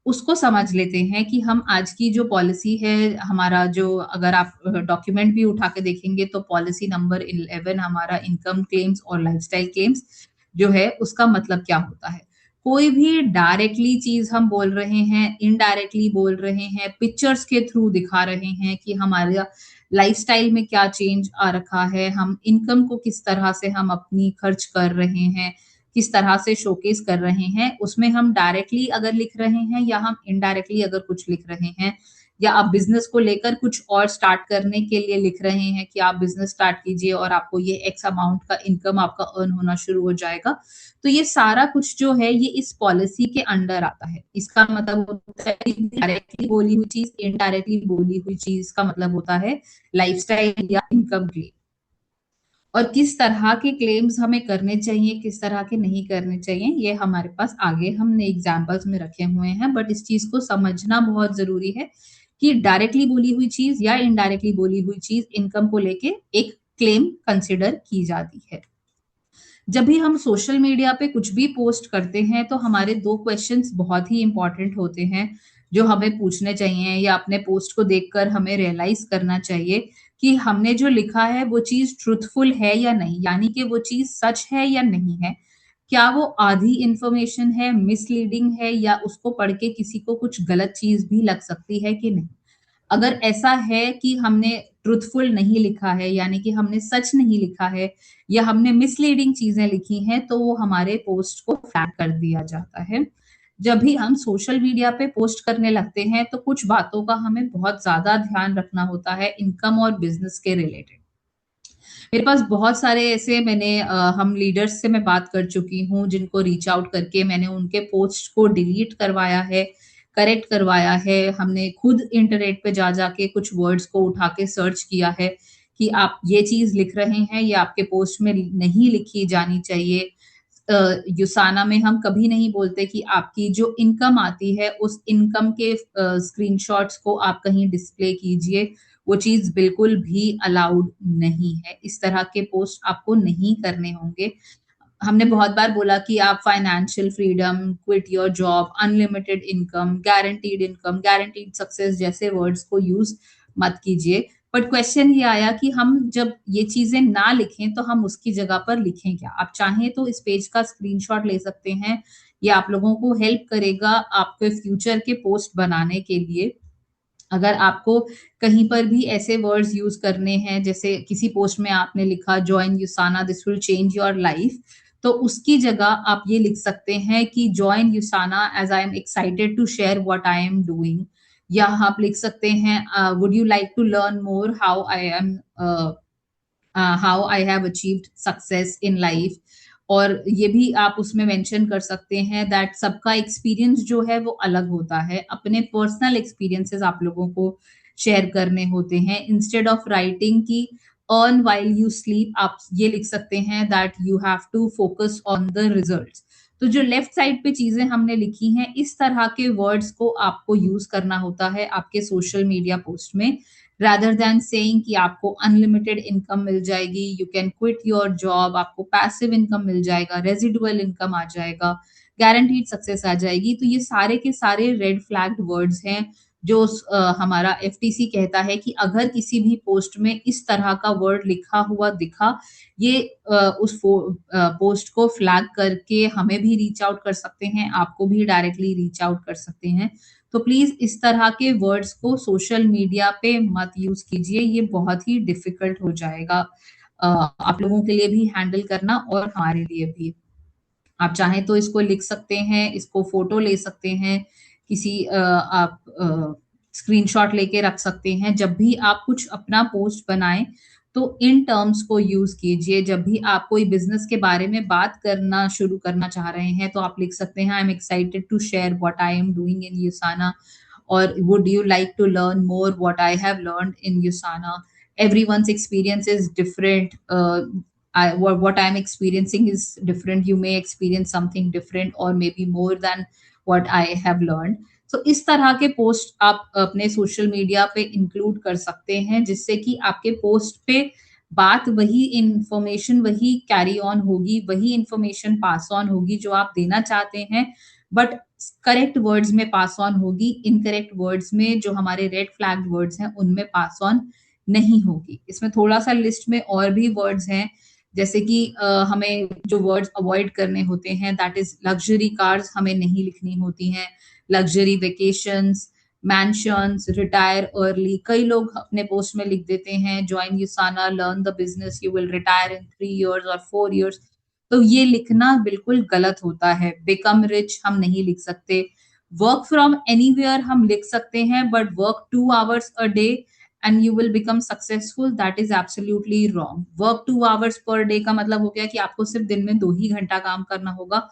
उसको समझ लेते हैं कि हम आज की जो पॉलिसी है, हमारा जो, अगर आप डॉक्यूमेंट भी उठा के देखेंगे तो पॉलिसी नंबर 11 हमारा इनकम क्लेम्स और लाइफस्टाइल क्लेम्स जो है उसका मतलब क्या होता है। कोई भी डायरेक्टली चीज हम बोल रहे हैं, इनडायरेक्टली बोल रहे हैं, पिक्चर्स के थ्रू दिखा रहे हैं कि हमारा लाइफस्टाइल में क्या चेंज आ रखा है, हम इनकम को किस तरह से हम अपनी खर्च कर रहे हैं, किस तरह से शोकेस कर रहे हैं, उसमें हम डायरेक्टली अगर लिख रहे हैं या हम इनडायरेक्टली अगर कुछ लिख रहे हैं, या आप बिजनेस को लेकर कुछ और स्टार्ट करने के लिए लिख रहे हैं कि आप बिजनेस स्टार्ट कीजिए और आपको ये एक्स अमाउंट का इनकम आपका अर्न होना शुरू हो जाएगा। तो ये सारा कुछ जो है ये इस पॉलिसी के अंडर आता है। इसका मतलब होता है डायरेक्टली बोली हुई चीज, इनडायरेक्टली बोली हुई चीज का मतलब होता है लाइफस्टाइल या इनकम क्लेम। और किस तरह के क्लेम्स हमें करने चाहिए, किस तरह के नहीं करने चाहिए, ये हमारे पास आगे हमने एग्जाम्पल्स में रखे हुए हैं। बट इस चीज को समझना बहुत जरूरी है कि डायरेक्टली बोली हुई चीज या इनडायरेक्टली बोली हुई चीज इनकम को लेके एक क्लेम कंसिडर की जाती है। जब भी हम सोशल मीडिया पे कुछ भी पोस्ट करते हैं तो हमारे दो क्वेश्चंस बहुत ही इंपॉर्टेंट होते हैं जो हमें पूछने चाहिए, या अपने पोस्ट को देखकर हमें रियलाइज करना चाहिए कि हमने जो लिखा है वो चीज ट्रूथफुल है या नहीं, यानी कि वो चीज सच है या नहीं है। क्या वो आधी इंफॉर्मेशन है, मिसलीडिंग है, या उसको पढ़ के किसी को कुछ गलत चीज भी लग सकती है कि नहीं। अगर ऐसा है कि हमने ट्रूथफुल नहीं लिखा है, यानी कि हमने सच नहीं लिखा है, या हमने मिसलीडिंग चीजें लिखी हैं, तो वो हमारे पोस्ट को फ्लैग कर दिया जाता है। जब भी हम सोशल मीडिया पे पोस्ट करने लगते हैं तो कुछ बातों का हमें बहुत ज्यादा ध्यान रखना होता है इनकम और बिजनेस के रिलेटेड। मेरे पास बहुत सारे ऐसे हम लीडर्स से मैं बात कर चुकी हूँ जिनको रीच आउट करके मैंने उनके पोस्ट को डिलीट करवाया है, करेक्ट करवाया है। हमने खुद इंटरनेट पे जा जाके कुछ वर्ड्स को उठा के सर्च किया है कि आप ये चीज लिख रहे हैं, ये आपके पोस्ट में नहीं लिखी जानी चाहिए। युसाना में हम कभी नहीं बोलते कि आपकी जो इनकम आती है उस इनकम के स्क्रीनशॉट्स को आप कहीं डिस्प्ले कीजिए। वो चीज बिल्कुल भी अलाउड नहीं है। इस तरह के पोस्ट आपको नहीं करने होंगे। हमने बहुत बार बोला कि आप financial freedom, quit your job, unlimited income, guaranteed success जैसे वर्ड्स को यूज मत कीजिए। बट क्वेश्चन ये आया कि हम जब ये चीजें ना लिखें तो हम उसकी जगह पर लिखें क्या। आप चाहें तो इस पेज का स्क्रीनशॉट ले सकते हैं, ये आप लोगों को हेल्प करेगा आपके फ्यूचर के पोस्ट बनाने के लिए। अगर आपको कहीं पर भी ऐसे वर्ड्स यूज करने हैं, जैसे किसी पोस्ट में आपने लिखा join Usana, this will change your life, तो उसकी जगह आप ये लिख सकते हैं कि join Usana as I am excited to share what I am doing. या आप लिख सकते हैं would you like to learn more how I have achieved success in life. और ये भी आप उसमें मेंशन कर सकते हैं दैट सबका एक्सपीरियंस जो है वो अलग होता है, अपने पर्सनल एक्सपीरियंसेस आप लोगों को शेयर करने होते हैं। इंस्टेड ऑफ राइटिंग की अर्न वाइल यू स्लीप, आप ये लिख सकते हैं that you have to focus on the results. तो जो लेफ्ट साइड पे चीजें हमने लिखी हैं, इस तरह के वर्ड्स को आपको यूज करना होता है आपके सोशल मीडिया पोस्ट में, rather than saying कि आपको अनलिमिटेड इनकम मिल जाएगी, you can quit your job, आपको पैसिव इनकम मिल जाएगा, रेजिडुअल इनकम आ जाएगा, गारंटीड सक्सेस आ जाएगी। तो ये सारे के सारे रेड फ्लैग्ड वर्ड्स हैं जो हमारा एफटीसी कहता है कि अगर किसी भी पोस्ट में इस तरह का वर्ड लिखा हुआ दिखा, ये उस पोस्ट को फ्लैग करके हमें भी रीच आउट कर सकते हैं, आपको भी डायरेक्टली रीच आउट कर सकते हैं। तो प्लीज इस तरह के वर्ड्स को सोशल मीडिया पे मत यूज कीजिए, ये बहुत ही डिफिकल्ट हो जाएगा आप लोगों के लिए भी हैंडल करना और हमारे लिए भी। आप चाहें तो इसको लिख सकते हैं, इसको फोटो ले सकते हैं, किसी आप स्क्रीनशॉट लेके रख सकते हैं। जब भी आप कुछ अपना पोस्ट बनाएं तो इन टर्म्स को यूज कीजिए। जब भी आप कोई बिजनेस के बारे में बात करना शुरू करना चाह रहे हैं तो आप लिख सकते हैं I am excited to share what I am doing in Usana, और would you like to learn more what I have learned in USANA. Everyone's experience is different. What I'm experiencing is different. You may experience something different or maybe more than what I have learned. So इस तरह के post आप अपने social media पे include कर सकते हैं, जिससे कि आपके पोस्ट पे बात वही इंफॉर्मेशन वही कैरी ऑन होगी, वही इंफॉर्मेशन पास ऑन होगी जो आप देना चाहते हैं, बट करेक्ट वर्ड्स में पास ऑन होगी। इनकरेक्ट वर्ड्स में, जो हमारे रेड फ्लैग वर्ड्स हैं, उनमें पास ऑन नहीं होगी। इसमें थोड़ा सा लिस्ट में और भी वर्ड्स हैं, जैसे कि हमें जो वर्ड्स अवॉइड करने होते हैं, दैट इज लग्जरी कार्स हमें नहीं लिखनी होती हैं, luxury vacations, mansions, retire early. कई लोग अपने पोस्ट में लिख देते हैं join Usana, learn the business, you will retire in 3 years और 4 years। तो ये लिखना बिल्कुल गलत होता है। बिकम रिच हम नहीं लिख सकते। वर्क फ्रॉम एनीवेयर हम लिख सकते हैं, but work 2 hours a day and you will become successful, that is absolutely wrong. Work 2 hours per day का मतलब हो गया कि आपको सिर्फ दिन में 2 ही घंटा काम करना होगा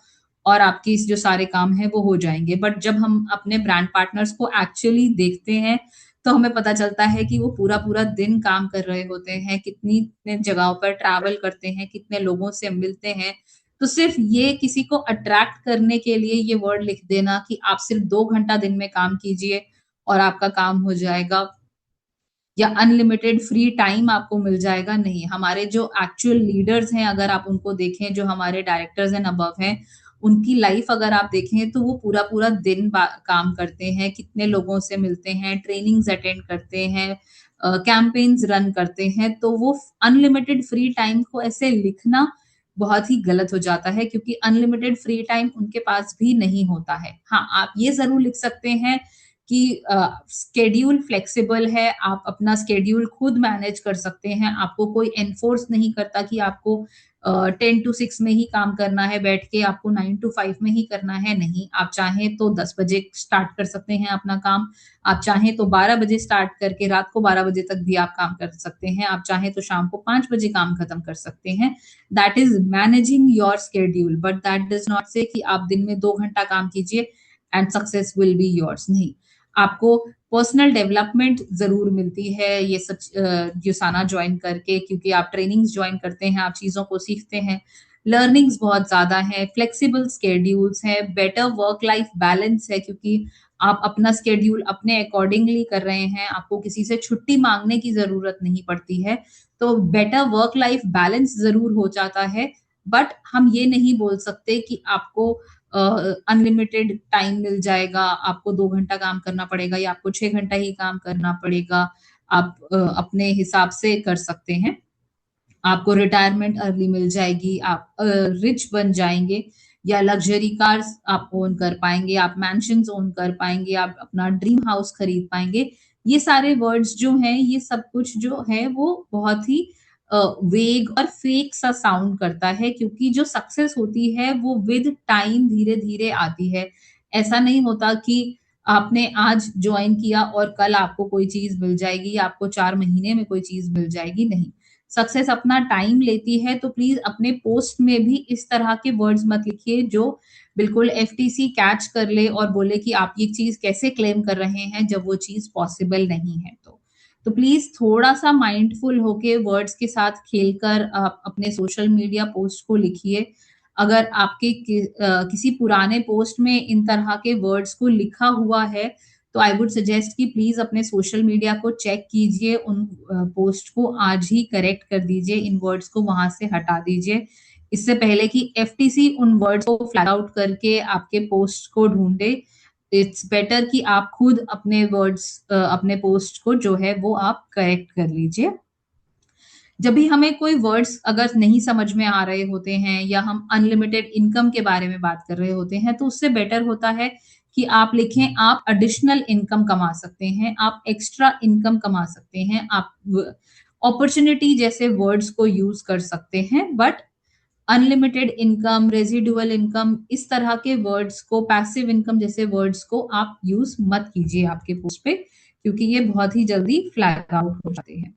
और आपकी जो सारे काम हैं वो हो जाएंगे। बट जब हम अपने ब्रांड पार्टनर्स को एक्चुअली देखते हैं तो हमें पता चलता है कि वो पूरा पूरा दिन काम कर रहे होते हैं, कितनी कितने जगहों पर ट्रैवल करते हैं, कितने लोगों से मिलते हैं। तो सिर्फ ये किसी को अट्रैक्ट करने के लिए ये वर्ड लिख देना कि आप सिर्फ 2 घंटा दिन में काम कीजिए और आपका काम हो जाएगा, या अनलिमिटेड फ्री टाइम आपको मिल जाएगा, नहीं। हमारे जो एक्चुअल लीडर्स हैं, अगर आप उनको देखें, जो हमारे डायरेक्टर्स एंड अबव हैं, उनकी लाइफ अगर आप देखें तो वो पूरा पूरा दिन काम करते हैं, कितने लोगों से मिलते हैं, ट्रेनिंग्स अटेंड करते हैं, कैंपेन्स रन करते हैं। तो वो अनलिमिटेड फ्री टाइम को ऐसे लिखना बहुत ही गलत हो जाता है, क्योंकि अनलिमिटेड फ्री टाइम उनके पास भी नहीं होता है। हाँ, आप ये जरूर लिख सकते हैं कि स्केड्यूल फ्लेक्सिबल है, आप अपना स्केड्यूल खुद मैनेज कर सकते हैं, आपको कोई एनफोर्स नहीं करता कि आपको 10 to 6 में ही काम करना है, बैठ के आपको 9 to 5 में ही करना है, नहीं। आप चाहें तो 10 बजे स्टार्ट कर सकते हैं अपना काम, आप चाहें तो 12 बजे स्टार्ट करके रात को 12 बजे तक भी आप काम कर सकते हैं, आप चाहें तो शाम को 5 बजे काम खत्म कर सकते हैं। That is managing your schedule, but that does not से कि आप दिन में 2 घंटा काम कीजिए and success will be yours, नहीं। आपको पर्सनल डेवलपमेंट ज़रूर मिलती है ये सब यूसाना जॉइन करके, क्योंकि आप ट्रेनिंग्स जॉइन करते हैं, आप चीज़ों को सीखते हैं, लर्निंग्स बहुत ज़्यादा हैं, फ्लेक्सिबल स्केड्यूल्स हैं, बेटर वर्क लाइफ बैलेंस है, क्योंकि आप अपना स्केड्यूल अपने अकॉर्डिंगली कर रहे हैं, आपको किसी से छुट्टी माँगने की ज़रूरत नहीं पड़ती है। तो बेटर वर्क लाइफ बैलेंस ज़रूर हो जाता है, बट हम ये नहीं बोल सकते कि आपको अनलिमिटेड टाइम मिल जाएगा, आपको 2 घंटा काम करना पड़ेगा या आपको 6 घंटा ही काम करना पड़ेगा। आप अपने हिसाब से कर सकते हैं। आपको रिटायरमेंट अर्ली मिल जाएगी, आप रिच बन जाएँगे, या लग्ज़री कार्स आप ओन कर पाएँगे, आप मैंशन्स ओन कर पाएँगे, आप अपना ड्रीम हाउस खरीद पाएँगे। ये सारे वर्ड्स जो हैं, ये सब कुछ जो है वो बहुत ही वेग और फेक सा साउंड करता है, क्योंकि जो सक्सेस होती है वो विद टाइम धीरे-धीरे आती है। ऐसा नहीं होता कि आपने आज जॉइन किया और कल आपको कोई चीज़ मिल जाएगी या आपको 4 महीने में कोई चीज़ मिल जाएगी, नहीं। सक्सेस अपना टाइम लेती है, तो प्लीज़ अपने पोस्ट में भी इस तरह के वर्ड्स मत लिखिए जो बिल्कुल एफटीसी कैच कर ले और बोले कि आप ये चीज़ कैसे क्लेम कर रहे हैं जब वो चीज़ पॉसिबल नहीं है तो। तो प्लीज़ थोड़ा-सा माइंडफुल होके वर्ड्स के साथ खेलकर आप अपने सोशल मीडिया पोस्ट को लिखिए। अगर आपके किसी पुराने पोस्ट में इन तरह के वर्ड्स को लिखा हुआ है, तो आई वुड सजेस्ट कि प्लीज़ अपने सोशल मीडिया को चेक कीजिए, उन पोस्ट को आज ही करेक्ट कर दीजिए, इन वर्ड्स को वहाँ से हटा दीजिए। इससे पहले कि एफटीसी उन वर्ड्स को फ्लैग आउट करके आपके पोस्ट को ढूँढे, इट्स बेटर कि आप खुद अपने वर्ड्स अपने पोस्ट को जो है वो आप करेक्ट कर लीजिए। जब भी हमें कोई वर्ड्स अगर नहीं समझ में आ रहे होते हैं या हम अनलिमिटेड इनकम के बारे में बात कर रहे होते हैं, तो उससे बेटर होता है कि आप लिखें आप एडिशनल इनकम कमा सकते हैं, आप एक्स्ट्रा इनकम कमा सकते हैं, आप अपॉर्चुनिटी जैसे वर्ड्स को यूज़ कर सकते हैं, but unlimited income, residual income, इस तरह के वर्ड्स को, पैसिव इनकम जैसे वर्ड्स को आप यूज़ मत कीजिए आपके पोस्ट पे, क्योंकि ये बहुत ही जल्दी फ्लैग आउट हो जाते हैं।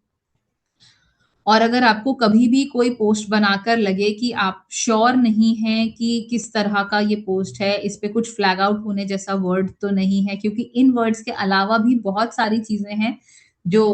और अगर आपको कभी भी कोई पोस्ट बनाकर लगे कि आप श्योर नहीं हैं कि किस तरह का ये पोस्ट है, इस पे कुछ फ्लैग आउट होने जैसा वर्ड तो नहीं है, क्योंकि इन वर्ड्स के अलावा भी बहुत सारी चीज़ें हैं जो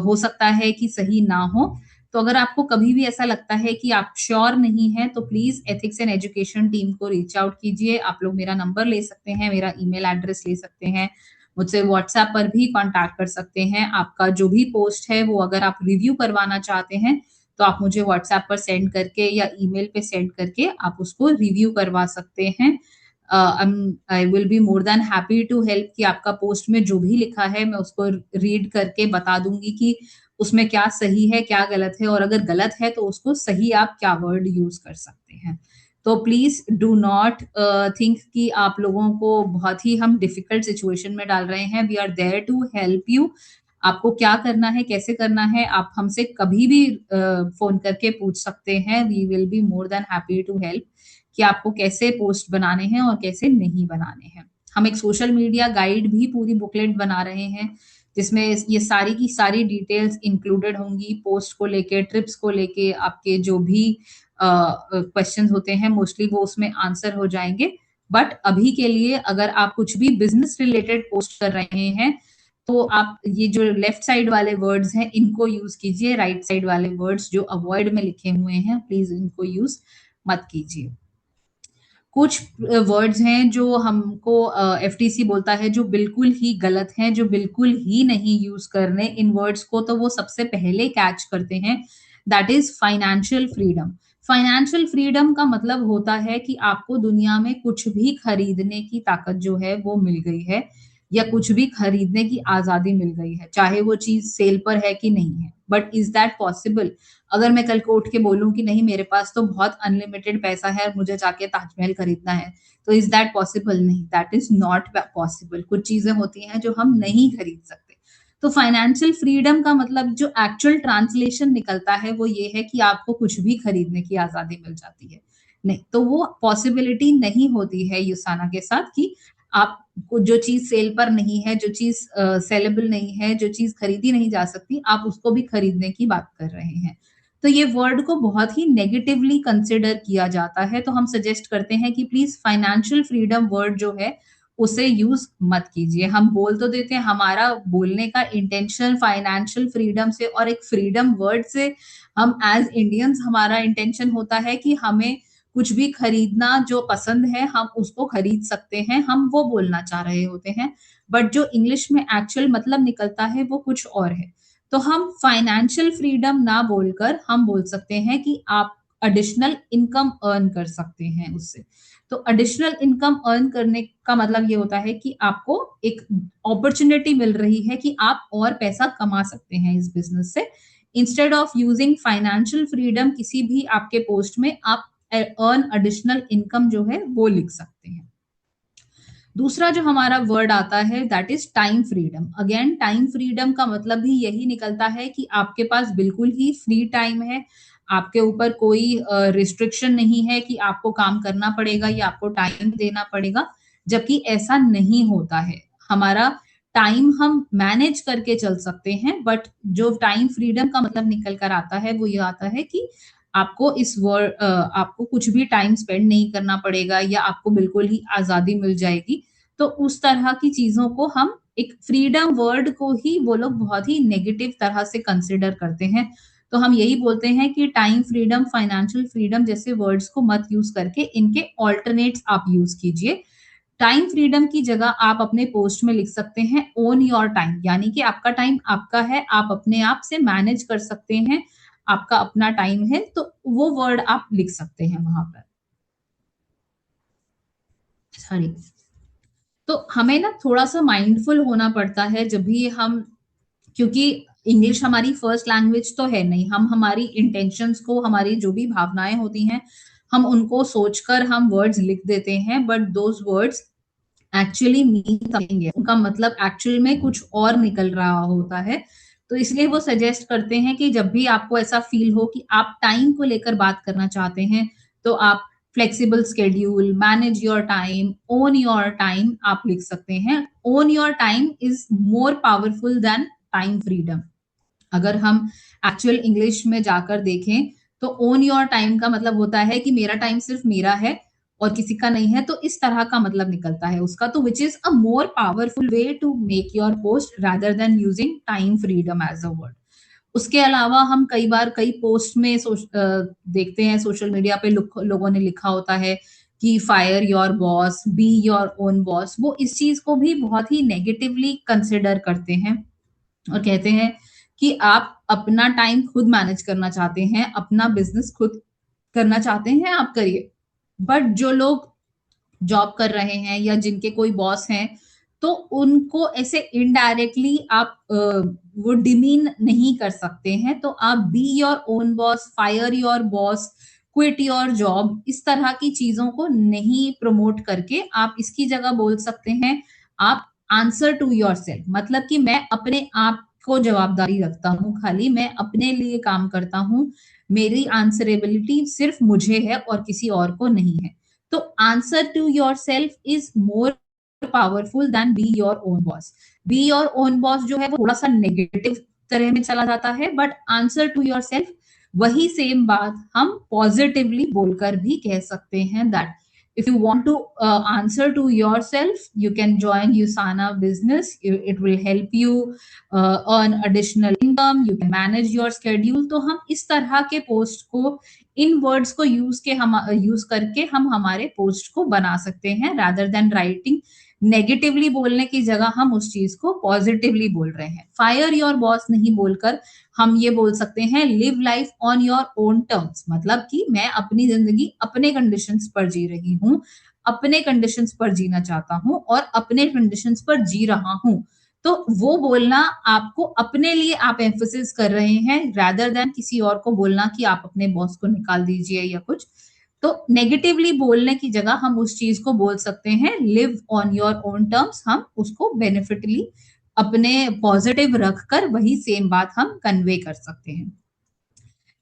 हो सकता है कि सही ना हो। तो अगर आपको कभी भी ऐसा लगता है कि आप श्योर नहीं हैं, तो please ethics and education team को रीच आउट कीजिए। आप लोग मेरा नंबर ले सकते हैं, मेरा ईमेल एड्रेस ले सकते हैं, मुझसे व्हाट्सएप पर भी कॉन्टैक्ट कर सकते हैं। आपका जो भी पोस्ट है वो अगर आप रिव्यू करवाना चाहते हैं, तो आप मुझे व्हाट्सएप पर सेंड करके या ईमेल पे सेंड करके आप उसको रिव्यू करवा सकते हैं। I will be more than happy to help कि आपका पोस्ट में जो भी लिखा है मैं उसको रीड करके बता दूँगी कि उसमें क्या सही है, क्या गलत है, और अगर गलत है तो उसको सही आप क्या वर्ड यूज़ कर सकते हैं। तो प्लीज़ डू नॉट थिंक कि आप लोगों को बहुत ही हम डिफिकल्ट सिचुएशन में डाल रहे हैं। We are there to help you. आपको क्या करना है, कैसे करना है, आप हमसे कभी भी फोन करके पूछ सकते हैं। We will be more than happy to help कि आपको कैसे पोस्ट बनाने हैं और कैसे नहीं बनाने हैं। हम एक सोशल मीडिया गाइड भी पूरी बुकलेट बना रहे हैं, जिसमें ये सारी की सारी डिटेल्स इंक्लूडेड होंगी, पोस्ट को लेके, ट्रिप्स को लेके, आपके जो भी क्वेश्चंस होते हैं मोस्टली वो उसमें आंसर हो जाएंगे। बट अभी के लिए अगर आप कुछ भी बिजनेस रिलेटेड पोस्ट कर रहे हैं तो आप ये जो लेफ्ट साइड वाले वर्ड्स हैं इनको यूज कीजिए, राइट साइड वाले वर्ड्स जो अवॉइड में लिखे हुए हैं प्लीज इनको यूज मत कीजिए। कुछ वर्ड्स हैं जो हमको एफटीसी बोलता है जो बिल्कुल ही गलत हैं, जो बिल्कुल ही नहीं यूज करने इन वर्ड्स को, तो वो सबसे पहले कैच करते हैं। That is financial freedom. Financial freedom का मतलब होता है कि आपको दुनिया में कुछ भी खरीदने की ताकत जो है वो मिल गई है, या कुछ भी खरीदने की आजादी मिल गई है, चाहे वो चीज सेल पर है कि नहीं है। But is that possible? अगर मैं कल को उठ के बोलूं कि नहीं मेरे पास तो बहुत अनलिमिटेड पैसा है और मुझे जाके ताजमहल खरीदना है, तो इज दैट पॉसिबल? नहीं, दैट इज नॉट पॉसिबल। कुछ चीजें होती हैं जो हम नहीं खरीद सकते। तो फाइनेंशियल फ्रीडम का मतलब जो एक्चुअल ट्रांसलेशन निकलता है वो ये है कि आपको कुछ भी खरीदने की आजादी मिल जाती है। नहीं, तो वो पॉसिबिलिटी नहीं होती है युसाना के साथ कि आप जो चीज सेल पर नहीं है, जो चीज सेलेबल नहीं है, जो चीज खरीदी नहीं जा सकती, आप उसको भी खरीदने की बात कर रहे हैं। तो ये वर्ड को बहुत ही नेगेटिवली कंसिडर किया जाता है। तो हम सजेस्ट करते हैं कि प्लीज फाइनेंशियल फ्रीडम वर्ड जो है उसे यूज मत कीजिए। हम बोल तो देते हैं, हमारा बोलने का इंटेंशन फाइनेंशियल फ्रीडम से और एक फ्रीडम वर्ड से, हम एज इंडियंस हमारा इंटेंशन होता है कि हमें कुछ भी खरीदना जो पसंद है हम उसको खरीद सकते हैं, हम वो बोलना चाह रहे होते हैं। बट जो इंग्लिश में एक्चुअल मतलब निकलता है वो कुछ और है। तो हम फाइनेंशियल फ्रीडम ना बोलकर हम बोल सकते हैं कि आप एडिशनल इनकम अर्न कर सकते हैं उससे। तो एडिशनल इनकम अर्न करने का मतलब ये होता है कि आपको एक अपॉर्चुनिटी मिल रही है कि आप और पैसा कमा सकते हैं इस बिजनेस से। Instead of using financial freedom किसी भी आपके पोस्ट में, आप अर्न एडिशनल इनकम जो है वो लिख सकते हैं। दूसरा जो हमारा वर्ड आता है that is time freedom. Again time freedom का मतलब भी यही निकलता है कि आपके पास बिल्कुल ही फ्री टाइम है, आपके ऊपर कोई रिस्ट्रिक्शन नहीं है कि आपको काम करना पड़ेगा या आपको टाइम देना पड़ेगा, जबकि ऐसा नहीं होता है। हमारा टाइम हम मैनेज करके चल सकते हैं, बट जो टाइम फ्रीडम का मतलब निकल कर आता है वो ये आता है कि आपको आपको कुछ भी टाइम स्पेंड नहीं करना पड़ेगा या आपको बिल्कुल ही आजादी मिल जाएगी। तो उस तरह की चीजों को हम एक फ्रीडम वर्ड को ही वो लोग बहुत ही नेगेटिव तरह से कंसिडर करते हैं। तो हम यही बोलते हैं कि टाइम फ्रीडम, फाइनेंशियल फ्रीडम जैसे वर्ड्स को मत यूज करके इनके ऑल्टरनेट्स आप यूज कीजिए। टाइम फ्रीडम की जगह आप अपने पोस्ट में लिख सकते हैं ओन योर टाइम, यानी कि आपका टाइम आपका है, आप अपने आप से मैनेज कर सकते हैं, आपका अपना टाइम है, तो वो वर्ड आप लिख सकते हैं वहां पर। सॉरी। तो हमें ना थोड़ा सा माइंडफुल होना पड़ता है जब भी हम, क्योंकि इंग्लिश हमारी फर्स्ट लैंग्वेज तो है नहीं, हम हमारी इंटेंशंस को, हमारी जो भी भावनाएं होती हैं हम उनको सोचकर हम वर्ड्स लिख देते हैं, but those words actually mean something है, उनका मतलब एक्चुअल में कुछ और निकल रहा होता है। तो इसलिए वो सजेस्ट करते हैं कि जब भी आपको ऐसा फील हो कि आप टाइम को लेकर बात करना चाहते हैं, तो आप flexible schedule, manage your time, own your time आप लिख सकते हैं। Own your time is more powerful then time freedom. अगर हम एक्चुअल इंग्लिश में जाकर देखें तो ओन योर टाइम का मतलब होता है कि मेरा टाइम सिर्फ मेरा है और किसी का नहीं है, तो इस तरह का मतलब निकलता है उसका। तो which is a more powerful way to make your post rather than using time freedom as a word. उसके अलावा हम कई बार कई पोस्ट में देखते हैं सोशल मीडिया पे लोगों ने लिखा होता है कि fire your boss, be your own boss. वो इस चीज को भी बहुत ही नेगेटिवली कंसिडर करते हैं और कहते हैं कि आप अपना टाइम खुद मैनेज करना चाहते हैं, अपना बिजनेस खुद करना चाहते हैं, आप करिए। बट जो लोग जॉब कर रहे हैं या जिनके कोई बॉस हैं, तो उनको ऐसे इनडायरेक्टली आप वो डिमीन नहीं कर सकते हैं। तो आप B your own boss, fire your boss, quit your job, इस तरह की चीजों को नहीं प्रमोट करके आप इसकी जगह बोल सकते हैं आप आंसर टू योर सेल्फ, मतलब कि मैं अपने आप को जवाबदारी रखता हूँ, खाली मैं अपने लिए काम करता हूँ, मेरी आंसरेबिलिटी सिर्फ मुझे है और किसी और को नहीं है। तो answer to yourself is more powerful than be your own boss. Be your own boss जो है वो थोड़ा सा नेगेटिव तरह में चला जाता है, but answer to yourself वही सेम बात हम पॉजिटिवली बोलकर भी कह सकते हैं that if you want to answer to yourself, you can join Usana business. It will help you earn additional income, you can manage your schedule. तो हम इस तरह के पोस्ट को, इन वर्ड्स को यूज करके हम हमारे पोस्ट को बना सकते हैं, rather than राइटिंग नेगेटिवली बोलने की जगह हम उस चीज को पॉजिटिवली बोल रहे हैं। फायर योर बॉस नहीं बोलकर हम ये बोल सकते हैं live life on your own terms, मतलब कि मैं अपनी जिंदगी अपने कंडीशंस पर जी रही हूँ, अपने कंडीशंस पर जीना चाहता हूँ और अपने कंडीशंस पर जी रहा हूँ। तो वो बोलना आपको अपने लिए आप एम्फोसिस कर रहे हैं, rather देन किसी और को बोलना कि आप अपने बॉस को निकाल दीजिए या कुछ। तो नेगेटिवली बोलने की जगह हम उस चीज को बोल सकते हैं live on your own terms, हम उसको बेनिफिटली अपने पॉजिटिव रखकर वही सेम बात हम कन्वे कर सकते हैं।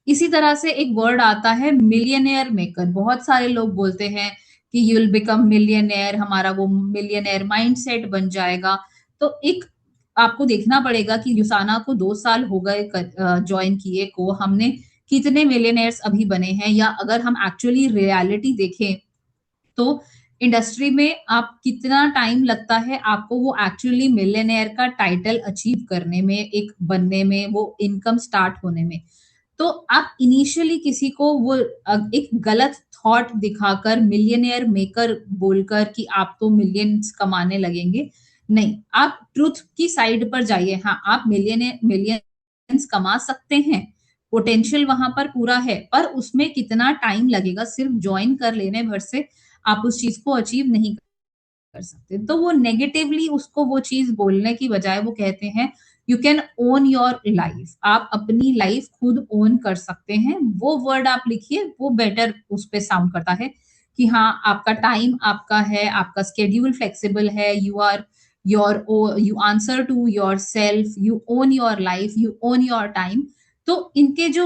इसी तरह से एक वर्ड आता है मिलियनेयर मेकर। बहुत सारे लोग बोलते हैं कि यू विल बिकम मिलियनेयर, हमारा वो मिलियनेयर माइंडसेट बन जाएगा। तो एक आपको देखना पड़ेगा कि युसाना को 2 साल हो गए ज्वाइन किए को, हमने कितने मिलियनेयर्स अभी बने हैं, या अगर हम एक्चुअली रियलिटी देखें तो इंडस्ट्री में आप कितना टाइम लगता है आपको वो एक्चुअली मिलियनेयर का टाइटल अचीव करने में, एक बनने में, वो इनकम स्टार्ट होने में। तो आप इनिशियली किसी को वो एक गलत थॉट दिखाकर मिलियनेयर मेकर बोलकर कि आप तो मिलियंस कमाने लगेंगे, नहीं, आप ट्रुथ की साइड पर जाइए। हाँ, आप मिलियंस कमा सकते हैं, पोटेंशियल वहां पर पूरा है, पर उसमें कितना टाइम लगेगा, सिर्फ ज्वाइन कर लेने भर से आप उस चीज को अचीव नहीं कर सकते। तो वो नेगेटिवली उसको वो चीज बोलने की बजाय वो कहते हैं you can own your life, आप अपनी लाइफ खुद ओन कर सकते हैं। वो वर्ड आप लिखिए, वो बेटर उस पे साउंड करता है कि हाँ, आपका टाइम आपका है, आपका स्केड्यूल फ्लेक्सिबल है, you are your, you answer to yourself, you own your life, you own your time. तो इनके जो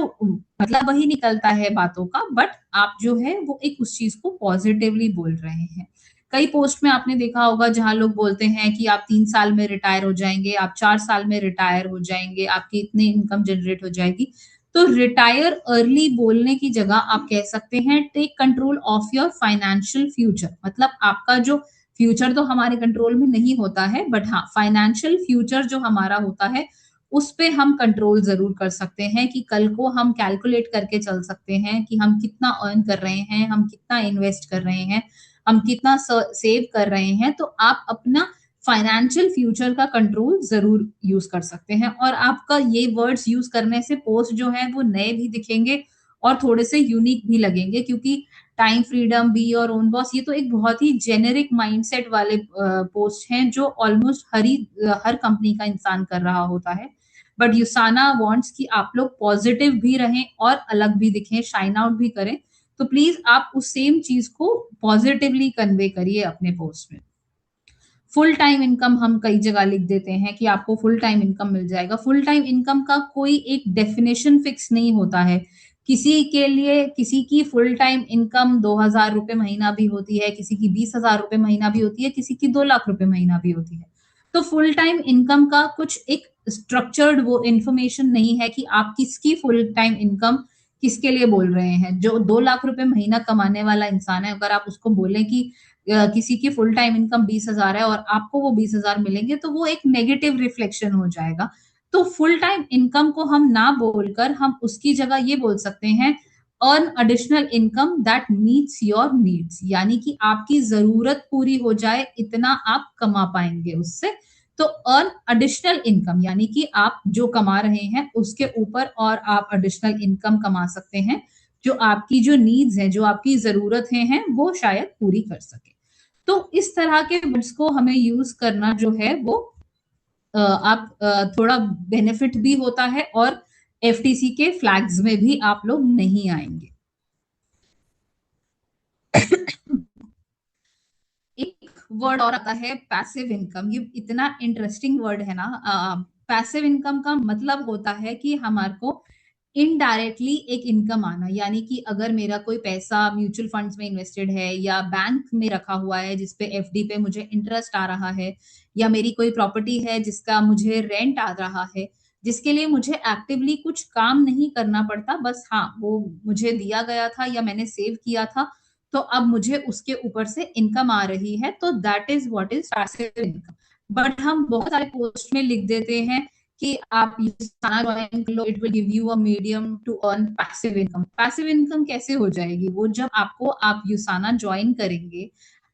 मतलब वही निकलता है बातों का, बट आप जो है वो एक उस चीज को पॉजिटिवली बोल रहे हैं। कई पोस्ट में आपने देखा होगा जहां लोग बोलते हैं कि आप 3 साल में रिटायर हो जाएंगे, आप 4 साल में रिटायर हो जाएंगे, आपकी इतनी इनकम जनरेट हो जाएगी। तो रिटायर अर्ली बोलने की जगह आप कह सकते हैं take control of your financial future. मतलब आपका जो फ्यूचर तो हमारे कंट्रोल में नहीं होता है, बट हाँ, फाइनेंशियल फ्यूचर जो हमारा होता है उस पे हम कंट्रोल जरूर कर सकते हैं, कि कल को हम कैलकुलेट करके चल सकते हैं कि हम कितना अर्न कर रहे हैं, हम कितना इन्वेस्ट कर रहे हैं, हम कितना सेव कर रहे हैं। तो आप अपना फाइनेंशियल फ्यूचर का कंट्रोल जरूर यूज कर सकते हैं, और आपका ये वर्ड्स यूज करने से पोस्ट जो है वो नए भी दिखेंगे और थोड़े से यूनिक भी लगेंगे, क्योंकि time freedom, B your own boss, ये तो एक बहुत ही जेनेरिक माइंडसेट वाले पोस्ट हैं जो ऑलमोस्ट हर कंपनी का इंसान कर रहा होता है। बट यूसाना वांट्स कि आप लोग पॉजिटिव भी रहें और अलग भी दिखें, शाइन आउट भी करें। तो प्लीज आप उस सेम चीज को पॉजिटिवली कन्वे करिए अपने पोस्ट में। फुल टाइम इनकम हम कई जगह लिख देते हैं कि आपको फुल टाइम इनकम मिल जाएगा। फुल टाइम इनकम का कोई एक डेफिनेशन फिक्स नहीं होता है। किसी के लिए किसी की फुल टाइम इनकम 2,000 रुपए महीना भी होती है, किसी की 20,000 रुपए महीना भी होती है, किसी की 2 लाख रुपए महीना भी होती है। तो फुल टाइम इनकम का कुछ एक स्ट्रक्चर्ड वो इंफॉर्मेशन नहीं है कि आप किसकी फुल टाइम इनकम किसके लिए बोल रहे हैं। जो 2 लाख रुपए महीना कमाने वाला इंसान है, अगर आप उसको बोले कि किसी की फुल टाइम इनकम 20,000 है और आपको वो 20,000 मिलेंगे, तो वो एक नेगेटिव रिफ्लेक्शन हो जाएगा। तो फुल टाइम इनकम को हम ना बोलकर हम उसकी जगह ये बोल सकते हैं earn additional income that meets your needs, यानी कि आपकी जरूरत पूरी हो जाए इतना आप कमा पाएंगे उससे। तो अर्न एडिशनल इनकम यानी कि आप जो कमा रहे हैं उसके ऊपर और आप एडिशनल इनकम कमा सकते हैं, जो आपकी जो नीड्स हैं, जो आपकी जरूरतें हैं, वो शायद पूरी कर सके। तो इस तरह के वर्ड्स को हमें यूज करना जो है वो आप थोड़ा बेनिफिट भी होता है, और एफटीसी के फ्लैग्स में भी आप लोग नहीं आएंगे। एक वर्ड और आता है पैसिव इनकम। ये इतना इंटरेस्टिंग वर्ड है ना, पैसिव इनकम का मतलब होता है कि हमारे को इनडायरेक्टली एक इनकम आना, यानी कि अगर मेरा कोई पैसा म्यूचुअल फंड्स में इन्वेस्टेड है या बैंक में रखा हुआ है जिसपे एफडी पे मुझे इंटरेस्ट आ रहा है, या मेरी कोई प्रॉपर्टी है जिसका मुझे रेंट आ रहा है, जिसके लिए मुझे एक्टिवली कुछ काम नहीं करना पड़ता, बस हाँ वो मुझे दिया गया था या मैंने सेव किया था, तो अब मुझे उसके ऊपर से इनकम आ रही है, तो that is what is passive income. But हम बहुत सारे पोस्ट में लिख देते हैं कि आप यूसाना ज्वाइन कर लो, it will give you a medium to earn passive income. Passive income कैसे हो जाएगी? वो जब आप यूसाना ज्वाइन करेंगे,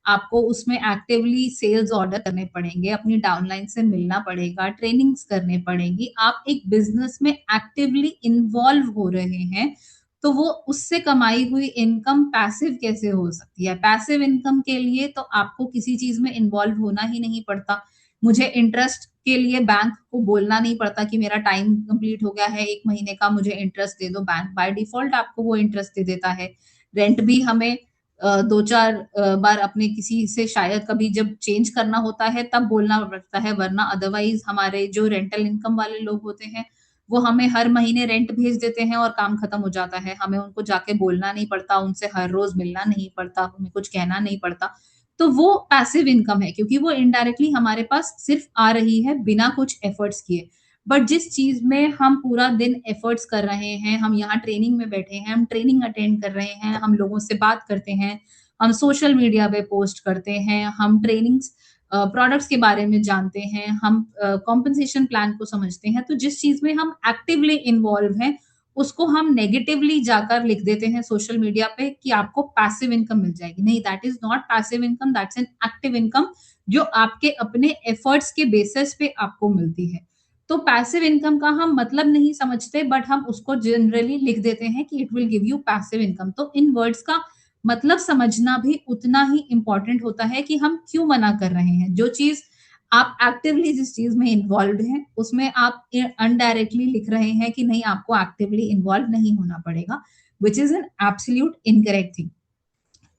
आपको उसमें एक्टिवली सेल्स ऑर्डर करने पड़ेंगे, अपनी डाउनलाइन से मिलना पड़ेगा, ट्रेनिंग्स करने पड़ेगी, आप एक बिजनेस में एक्टिवली इन्वॉल्व हो रहे हैं, तो वो उससे कमाई हुई इनकम पैसिव कैसे हो सकती है? पैसिव इनकम के लिए तो आपको किसी चीज में इन्वॉल्व होना ही नहीं पड़ता। मुझे इंटरेस्ट के लिए बैंक को बोलना नहीं पड़ता कि मेरा टाइम कंप्लीट हो गया है, 1 महीने का मुझे इंटरेस्ट दे दो, बैंक बाय डिफॉल्ट आपको वो इंटरेस्ट दे देता है। रेंट भी हमें 2-4 बार अपने किसी से शायद कभी जब चेंज करना होता है तब बोलना पड़ता है, वरना अदरवाइज हमारे जो रेंटल इनकम वाले लोग होते हैं वो हमें हर महीने रेंट भेज देते हैं और काम खत्म हो जाता है, हमें उनको जाके बोलना नहीं पड़ता, उनसे हर रोज मिलना नहीं पड़ता, हमें कुछ कहना नहीं पड़ता। तो वो पैसिव इनकम है क्योंकि वो इनडायरेक्टली हमारे पास सिर्फ आ रही है बिना कुछ एफर्ट्स किए। बट जिस चीज में हम पूरा दिन एफर्ट्स कर रहे हैं, हम यहाँ ट्रेनिंग में बैठे हैं, हम ट्रेनिंग अटेंड कर रहे हैं, हम लोगों से बात करते हैं, हम सोशल मीडिया पे पोस्ट करते हैं, हम ट्रेनिंग्स प्रोडक्ट्स के बारे में जानते हैं, हम कॉम्पनसेशन प्लान को समझते हैं, तो जिस चीज में हम एक्टिवली इन्वॉल्व हैं उसको हम नेगेटिवली जाकर लिख देते हैं सोशल मीडिया पे कि आपको पैसिव इनकम मिल जाएगी। नहीं, that is not passive income, that's an active income जो आपके अपने एफर्ट्स के बेसिस पे आपको मिलती है। तो पैसिव इनकम का हम मतलब नहीं समझते, बट हम उसको जनरली लिख देते हैं कि it will give you passive income. तो इन वर्ड्स का मतलब समझना भी उतना ही इंपॉर्टेंट होता है कि हम क्यों मना कर रहे हैं। जो चीज आप एक्टिवली जिस चीज में इन्वॉल्व हैं उसमें आप अनडायरेक्टली लिख रहे हैं कि नहीं, आपको एक्टिवली इन्वॉल्व नहीं होना पड़ेगा, which is an absolute incorrect thing.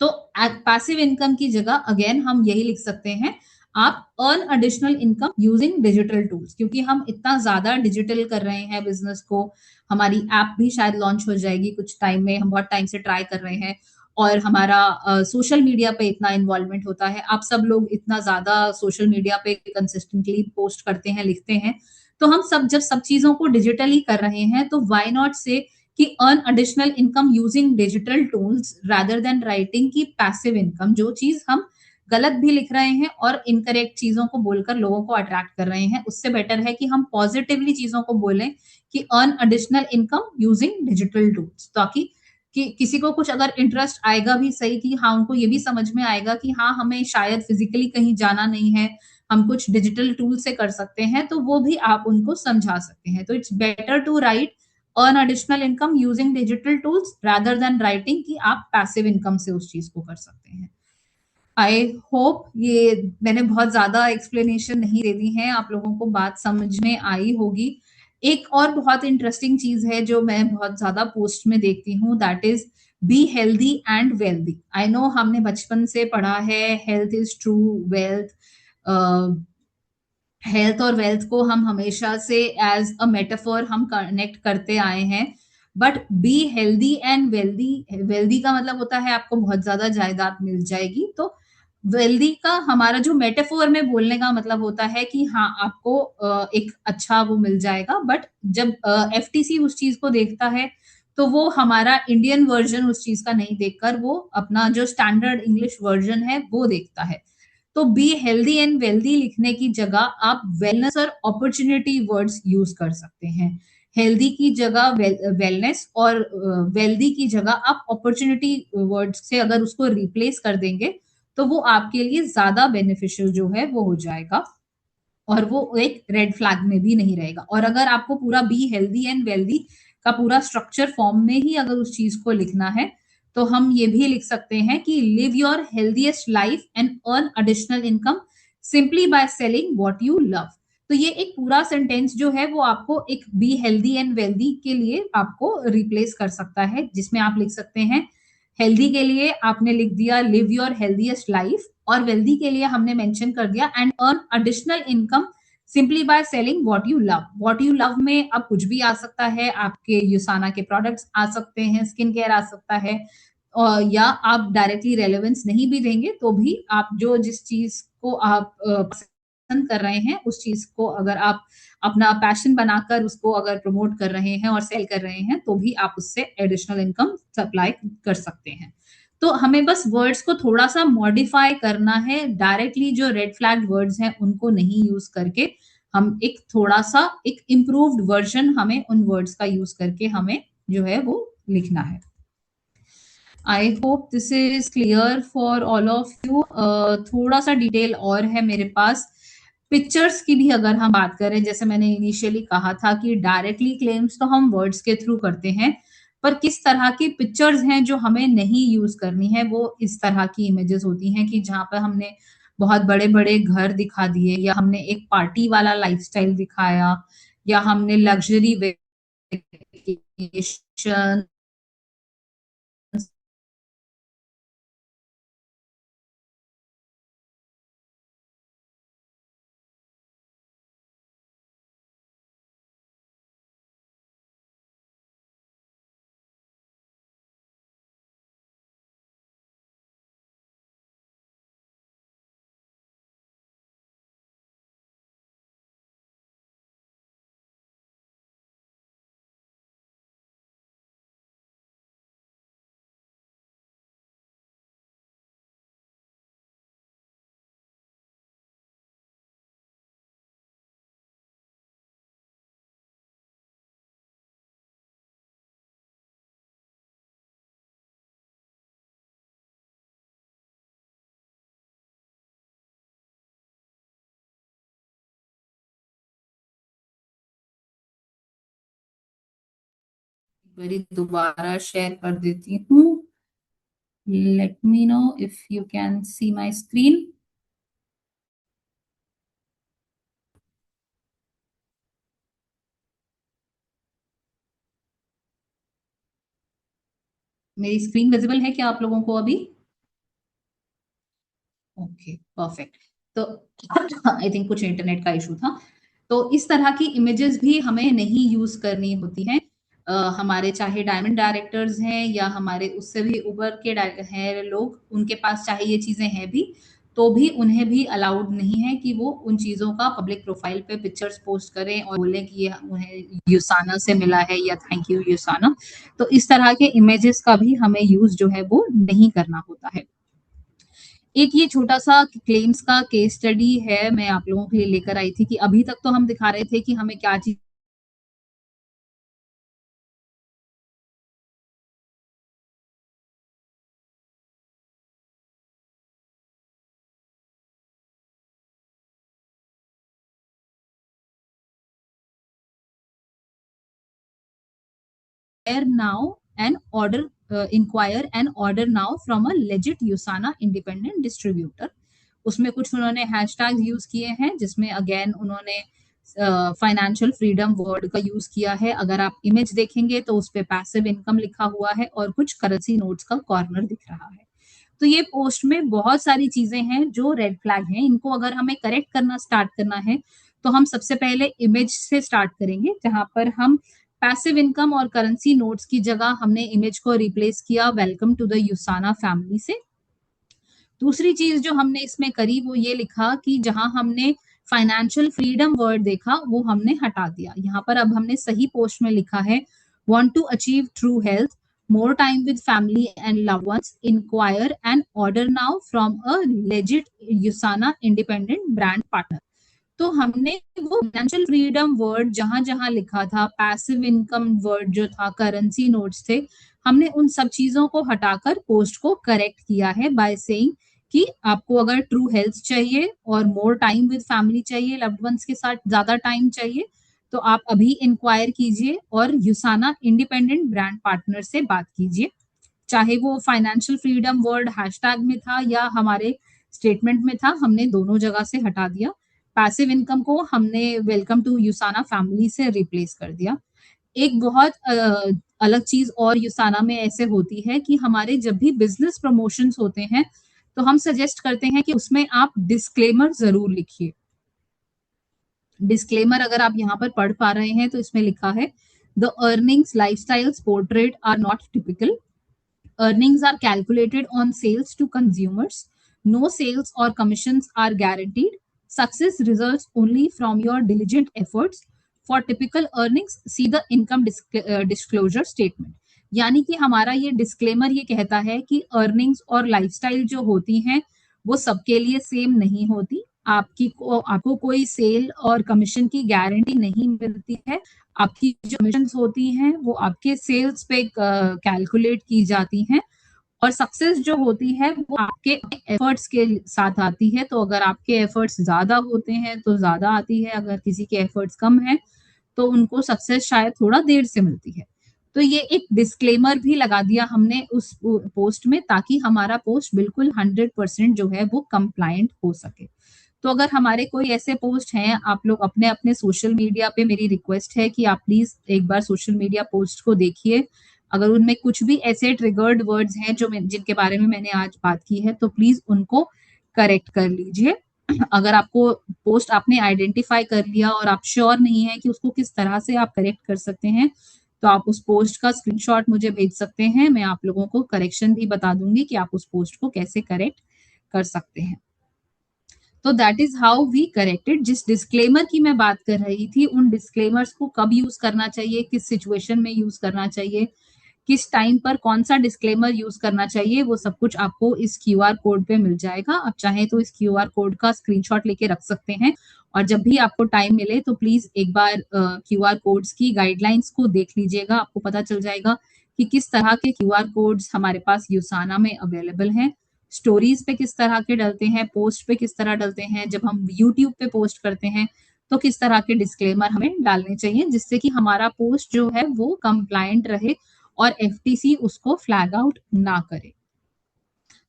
तो पैसिव इनकम की जगह अगेन हम यही लिख सकते हैं, आप earn additional income using digital tools. क्योंकि हम इतना ज्यादा डिजिटल कर रहे हैं बिजनेस को, हमारी ऐप भी शायद लॉन्च हो जाएगी कुछ टाइम में, हम बहुत टाइम से ट्राई कर रहे हैं, और हमारा सोशल मीडिया पे इतना इन्वॉल्वमेंट होता है, आप सब लोग इतना ज्यादा सोशल मीडिया पे कंसिस्टेंटली पोस्ट करते हैं, लिखते हैं, तो हम सब जब सब चीजों को डिजिटली कर रहे हैं तो व्हाई नॉट से कि earn additional income using digital tools rather than writing की पैसिव इनकम। जो चीज हम गलत भी लिख रहे हैं और इनकरेक्ट चीजों को बोलकर लोगों को अट्रैक्ट कर रहे हैं, उससे बेटर है कि हम पॉजिटिवली चीजों को बोलें कि earn additional income using digital tools, ताकि कि किसी को कुछ अगर इंटरेस्ट आएगा भी सही, कि हाँ उनको ये भी समझ में आएगा कि हाँ हमें शायद फिजिकली कहीं जाना नहीं है, हम कुछ डिजिटल टूल से कर सकते हैं, तो वो भी आप उनको समझा सकते हैं। तो it's better to write earn additional income using digital tools rather than writing कि आप पैसिव इनकम से उस चीज को कर सकते हैं। आई होप ये मैंने बहुत ज्यादा एक्सप्लेनेशन नहीं दे दी है, आप लोगों को बात समझ में आई होगी। एक और बहुत इंटरेस्टिंग चीज है जो मैं बहुत ज्यादा पोस्ट में देखती हूँ, that is be healthy and wealthy. I know हमने बचपन से पढ़ा है health is true wealth, health और वेल्थ को हम हमेशा से एज अ मेटाफोर हम कनेक्ट करते आए हैं। But be healthy and wealthy, wealthy का मतलब होता है आपको बहुत ज्यादा जायदाद मिल जाएगी, तो वेल्दी का हमारा जो मेटाफोर में बोलने का मतलब होता है कि हाँ आपको एक अच्छा वो मिल जाएगा। बट जब एफटीसी उस चीज को देखता है तो वो हमारा इंडियन वर्जन उस चीज का नहीं देखकर वो अपना जो स्टैंडर्ड इंग्लिश वर्जन है वो देखता है। तो बी हेल्दी एंड वेल्दी लिखने की जगह आप वेलनेस और अपॉर्चुनिटी वर्ड्स यूज कर सकते हैं। हेल्दी की जगह वेलनेस और वेल्दी की जगह आप अपॉर्चुनिटी वर्ड्स से अगर उसको रिप्लेस कर देंगे तो वो आपके लिए ज्यादा बेनिफिशियल जो है वो हो जाएगा, और वो एक रेड फ्लैग में भी नहीं रहेगा। और अगर आपको पूरा बी हेल्दी एंड वेल्दी का पूरा स्ट्रक्चर फॉर्म में ही अगर उस चीज को लिखना है तो हम ये भी लिख सकते हैं कि live your healthiest life and earn additional income simply by selling what you love. तो ये एक पूरा सेंटेंस जो है वो आपको एक बी हेल्दी एंड वेल्दी के लिए आपको रिप्लेस कर सकता है, जिसमें आप लिख सकते हैं हेल्दी के लिए आपने लिख दिया लिव योर हेल्दीएस्ट लाइफ, और वेल्दी के लिए हमने मेंशन कर दिया and earn additional income simply by selling what you love में अब कुछ भी आ सकता है, आपके यूसाना के प्रोडक्ट्स आ सकते हैं, स्किन केयर आ सकता है, और या आप डायरेक्टली रेलेवेंस नहीं भी देंगे तो भी आप जो जिस चीज को आप पसंद कर रहे हैं उस चीज को अगर आप अपना पैशन बनाकर उसको अगर प्रमोट कर रहे हैं और सेल कर रहे हैं तो भी आप उससे एडिशनल इनकम सप्लाई कर सकते हैं। तो हमें बस वर्ड्स को थोड़ा सा मॉडिफाई करना है, डायरेक्टली जो रेड फ्लैग वर्ड्स हैं उनको नहीं यूज करके हम एक थोड़ा सा एक इम्प्रूव्ड वर्जन हमें उन वर्ड्स का यूज करके हमें जो है वो लिखना है। I hope this is clear for all of you. थोड़ा सा डिटेल और है मेरे पास। पिक्चर्स की भी अगर हम बात करें, जैसे मैंने इनिशियली कहा था कि डायरेक्टली क्लेम्स तो हम वर्ड्स के थ्रू करते हैं, पर किस तरह की पिक्चर्स हैं जो हमें नहीं यूज करनी है, वो इस तरह की इमेजेस होती हैं कि जहां पर हमने बहुत बड़े बड़े घर दिखा दिए, या हमने एक पार्टी वाला लाइफस्टाइल दिखाया, या हमने लग्जरी वेकेशन मेरी दोबारा शेयर कर देती हूँ। Let me know if you can see my screen. मेरी स्क्रीन विजिबल है क्या आप लोगों को अभी? Okay, perfect. तो आई थिंक कुछ इंटरनेट का इशू था। तो इस तरह की इमेजेस भी हमें नहीं यूज करनी होती हैं। हमारे चाहे डायमंड डायरेक्टर्स हैं या हमारे उससे भी ऊपर के हैं लोग, उनके पास चाहे ये चीजें हैं भी, तो भी उन्हें भी अलाउड नहीं है कि वो उन चीजों का पब्लिक प्रोफाइल पे पिक्चर्स पोस्ट करें और बोलें कि ये उन्हें यूसाना से मिला है या थैंक यू यूसाना। तो इस तरह के इमेजेस का भी हमें यूज जो है वो नहीं करना होता है। एक ये छोटा सा क्लेम्स का केस स्टडी है, मैं आप लोगों के लिए लेकर आई थी कि अभी तक तो हम दिखा रहे थे कि हमें क्या चीज now and order inquire and order now from a legit USANA independent distributor। उसमें कुछ उन्होंने हैशटैग यूज किए हैं जिसमें अगेन उन्होंने फाइनेंशियल फ्रीडम वर्ड का यूज किया है। अगर आप इमेज देखेंगे तो उस पे पैसिव इनकम लिखा हुआ है और कुछ करेंसी नोट्स का कॉर्नर दिख रहा है। तो ये पोस्ट में बहुत सारी चीजें हैं जो रेड फ्लैग हैं, इनको अगर हमें करेक्ट करना स्टार्ट करना है तो हम सबसे पहले इमेज से स्टार्ट करेंगे, जहां पर हम पैसिव इनकम और करेंसी नोट्स की जगह हमने इमेज को रिप्लेस किया welcome to the Usana family से। दूसरी चीज जो हमने इसमें करी वो ये लिखा कि जहां हमने फाइनेंशियल फ्रीडम वर्ड देखा वो हमने हटा दिया। यहाँ पर अब हमने सही पोस्ट में लिखा है want to achieve true health, more time with family and love ones, inquire and order now from a legit Usana independent brand partner. तो हमने वो फाइनेंशियल फ्रीडम वर्ड जहां जहां लिखा था, पैसिव इनकम वर्ड जो था, करेंसी नोट्स थे, हमने उन सब चीजों को हटाकर पोस्ट को करेक्ट किया है बाय सेइंग कि आपको अगर ट्रू हेल्थ चाहिए और मोर टाइम विद फैमिली चाहिए, लव्ड वंस के साथ ज्यादा टाइम चाहिए, तो आप अभी इंक्वायर कीजिए और यूसाना इंडिपेंडेंट ब्रांड पार्टनर से बात कीजिए। चाहे वो फाइनेंशियल फ्रीडम वर्ड हैशटैग में था या हमारे स्टेटमेंट में था, हमने दोनों जगह से हटा दिया। पैसिव इनकम को हमने वेलकम टू यूसाना फैमिली से रिप्लेस कर दिया। एक बहुत अलग चीज और यूसाना में ऐसे होती है कि हमारे जब भी बिजनेस प्रमोशंस होते हैं तो हम सजेस्ट करते हैं कि उसमें आप डिस्क्लेमर जरूर लिखिए। डिस्क्लेमर अगर आप यहाँ पर पढ़ पा रहे हैं तो इसमें लिखा है, the earnings lifestyles portrayed are not typical. Earnings are calculated on sales to consumers. No sales or commissions are guaranteed. Success results only from your diligent efforts. For typical earnings, see the income disclosure statement. यानी कि हमारा ये disclaimer ये कहता है कि earnings और lifestyle जो होती हैं वो सबके लिए सेम नहीं होती. आपको कोई सेल और कमीशन की गारंटी नहीं मिलती है. आपकी जो कमीशन होती हैं वो आपके सेल्स पे कैलकुलेट की जाती हैं, और सक्सेस जो होती है वो आपके एफर्ट्स के साथ आती है. तो अगर आपके एफर्ट्स ज्यादा होते हैं तो ज्यादा आती है, अगर किसी के एफर्ट्स कम है तो उनको सक्सेस शायद थोड़ा देर से मिलती है. तो ये एक डिस्क्लेमर भी लगा दिया हमने उस पोस्ट में, ताकि हमारा पोस्ट बिल्कुल 100% जो है वो कंप्लायंट हो सके. तो अगर हमारे कोई ऐसे पोस्ट हैं, आप लोग अपने अपने सोशल मीडिया पे, मेरी रिक्वेस्ट है कि आप प्लीज एक बार सोशल मीडिया पोस्ट को देखिए. अगर उनमें कुछ भी ऐसे ट्रिगर्ड वर्ड्स हैं जिनके बारे में मैंने आज बात की है, तो प्लीज उनको करेक्ट कर लीजिए. अगर आपको पोस्ट आपने आइडेंटिफाई कर लिया और आप श्योर नहीं है कि उसको किस तरह से आप करेक्ट कर सकते हैं, तो आप उस पोस्ट का स्क्रीनशॉट मुझे भेज सकते हैं. मैं आप लोगों को करेक्शन भी बता दूंगी कि आप उस पोस्ट को कैसे करेक्ट कर सकते हैं. तो that is how we corrected. जिस डिस्क्लेमर की मैं बात कर रही थी, उन डिस्क्लेमर्स को कब यूज करना चाहिए, किस सिचुएशन में यूज करना चाहिए, किस टाइम पर कौन सा डिस्क्लेमर यूज करना चाहिए, वो सब कुछ आपको इस क्यूआर कोड पे मिल जाएगा. आप चाहें तो इस क्यूआर कोड का स्क्रीनशॉट लेके रख सकते हैं, और जब भी आपको टाइम मिले तो प्लीज एक बार क्यूआर कोड्स की गाइडलाइंस को देख लीजिएगा. आपको पता चल जाएगा कि किस तरह के क्यूआर कोड्स हमारे पास यूसाना में अवेलेबल हैं. स्टोरीज पे किस तरह के डलते हैं, पोस्ट पे किस तरह डलते हैं, जब हम यूट्यूब पे पोस्ट करते हैं तो किस तरह के डिस्क्लेमर हमें डालने चाहिए, जिससे कि हमारा पोस्ट जो है वो कंप्लायंट रहे और एफटीसी उसको फ्लैग आउट ना करे.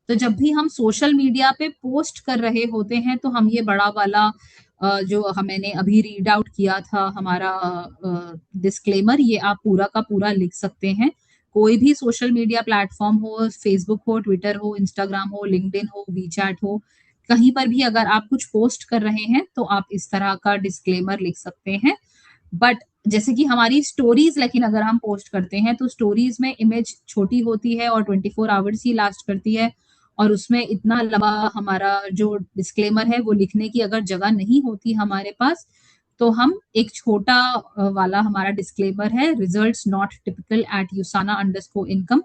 तो जब भी हम सोशल मीडिया पे पोस्ट कर रहे होते हैं तो हम ये बड़ा वाला जो मैंने अभी रीड आउट किया था हमारा डिस्क्लेमर, ये आप पूरा का पूरा लिख सकते हैं. कोई भी सोशल मीडिया प्लेटफॉर्म हो, फेसबुक हो, ट्विटर हो, इंस्टाग्राम हो, लिंक्डइन हो, वीचैट हो, कहीं पर भी अगर आप कुछ पोस्ट कर रहे हैं तो आप इस तरह का डिस्क्लेमर लिख सकते हैं. बट जैसे कि हमारी स्टोरीज, लेकिन अगर हम पोस्ट करते हैं तो स्टोरीज में इमेज छोटी होती है और 24 आवर्स ही लास्ट करती है, और उसमें इतना लंबा हमारा जो डिस्क्लेमर है वो लिखने की अगर जगह नहीं होती हमारे पास, तो हम एक छोटा वाला हमारा डिस्क्लेमर है, results not typical at Usana underscore income,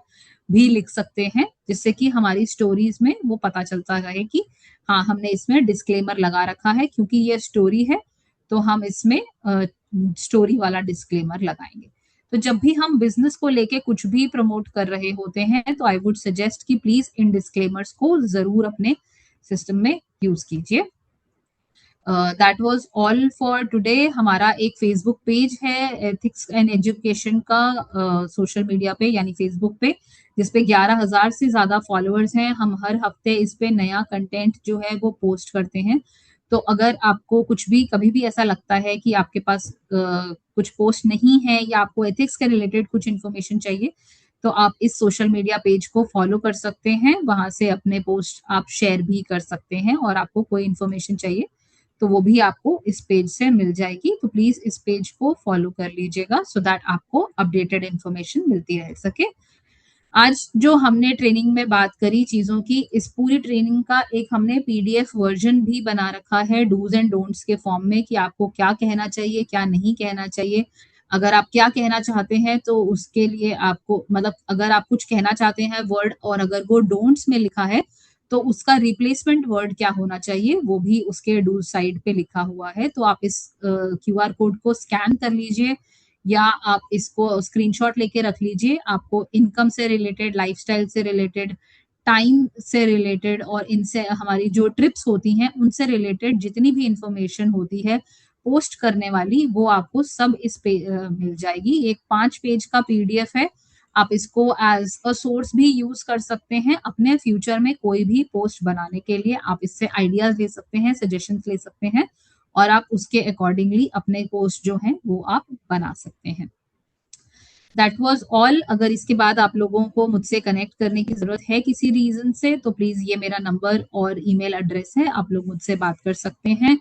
भी लिख सकते हैं, जिससे कि हमारी स्टोरीज में वो पता चलता रहे कि हाँ हमने इसमें डिस्क्लेमर लगा रखा है. क्योंकि ये स्टोरी है तो हम इसमें स्टोरी वाला डिस्क्लेमर लगाएंगे. तो जब भी हम बिजनेस को लेके कुछ भी प्रमोट कर रहे होते हैं तो आई वुड सजेस्ट कि प्लीज इन डिस्क्लेमर्स को जरूर अपने सिस्टम में यूज कीजिए. That was all for today. हमारा एक फेसबुक पेज है एथिक्स एंड एजुकेशन का सोशल मीडिया पे यानी फेसबुक पे, जिसपे 11,000 से ज्यादा फॉलोअर्स हैं. हम हर हफ्ते इस पे नया कंटेंट जो है वो पोस्ट करते हैं. तो अगर आपको कुछ भी कभी भी ऐसा लगता है कि आपके पास कुछ पोस्ट नहीं है या आपको एथिक्स के रिलेटेड कुछ इन्फॉर्मेशन चाहिए, तो आप इस सोशल मीडिया पेज को फॉलो कर सकते हैं. वहां से अपने पोस्ट आप शेयर भी कर सकते हैं, और आपको कोई इन्फॉर्मेशन चाहिए तो वो भी आपको इस पेज से मिल जाएगी. तो प्लीज इस पेज को फॉलो कर लीजिएगा सो दैट आपको अपडेटेड इन्फॉर्मेशन मिलती रह सके. आज जो हमने ट्रेनिंग में बात करी चीजों की, इस पूरी ट्रेनिंग का एक हमने पीडीएफ वर्जन भी बना रखा है डूज एंड डोंट्स के फॉर्म में, कि आपको क्या कहना चाहिए, क्या नहीं कहना चाहिए. अगर आप क्या कहना चाहते हैं तो उसके लिए आपको, मतलब अगर आप कुछ कहना चाहते हैं वर्ड और अगर वो डोंट्स में लिखा है तो उसका रिप्लेसमेंट वर्ड क्या होना चाहिए वो भी उसके डूज साइड पे लिखा हुआ है. तो आप इस क्यूआर कोड को स्कैन कर लीजिए या आप इसको स्क्रीनशॉट लेके रख लीजिए. आपको इनकम से रिलेटेड, लाइफस्टाइल से रिलेटेड, टाइम से रिलेटेड और इनसे हमारी जो ट्रिप्स होती हैं उनसे रिलेटेड जितनी भी इंफॉर्मेशन होती है पोस्ट करने वाली, वो आपको सब इस पे मिल जाएगी. एक 5 पेज का पीडीएफ है. आप इसको एज अ सोर्स भी यूज कर सकते हैं अपने फ्यूचर में कोई भी पोस्ट बनाने के लिए. आप इससे आइडियाज ले सकते हैं, सजेशंस ले सकते हैं, और आप उसके अकॉर्डिंगली अपने पोस्ट जो है वो आप बना सकते हैं. That was all. अगर इसके बाद आप लोगों को मुझसे कनेक्ट करने की जरूरत है किसी रीजन से, तो प्लीज ये मेरा नंबर और ईमेल एड्रेस है, आप लोग मुझसे बात कर सकते हैं.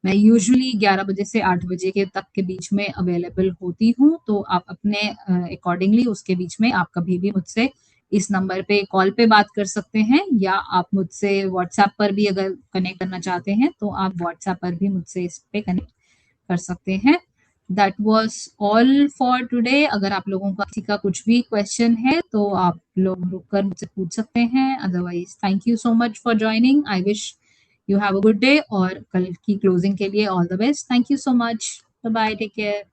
मैं यूजुअली 11 बजे से 8 बजे के तक के बीच में अवेलेबल होती हूँ, तो आप अपने अकॉर्डिंगली उसके बीच में आप कभी भी मुझसे इस नंबर पे कॉल पे बात कर सकते हैं, या आप मुझसे व्हाट्सएप पर भी अगर कनेक्ट करना चाहते हैं तो आप व्हाट्सएप पर भी मुझसे इस पे कनेक्ट कर सकते हैं। That was all for today. अगर आप लोगों का किसी का कुछ भी क्वेश्चन है तो आप लोग रुक कर मुझसे पूछ सकते हैं, otherwise thank you so much for joining. I wish you have a good day, और कल की क्लोजिंग के लिए all the best. Thank you so much. Bye bye, take care.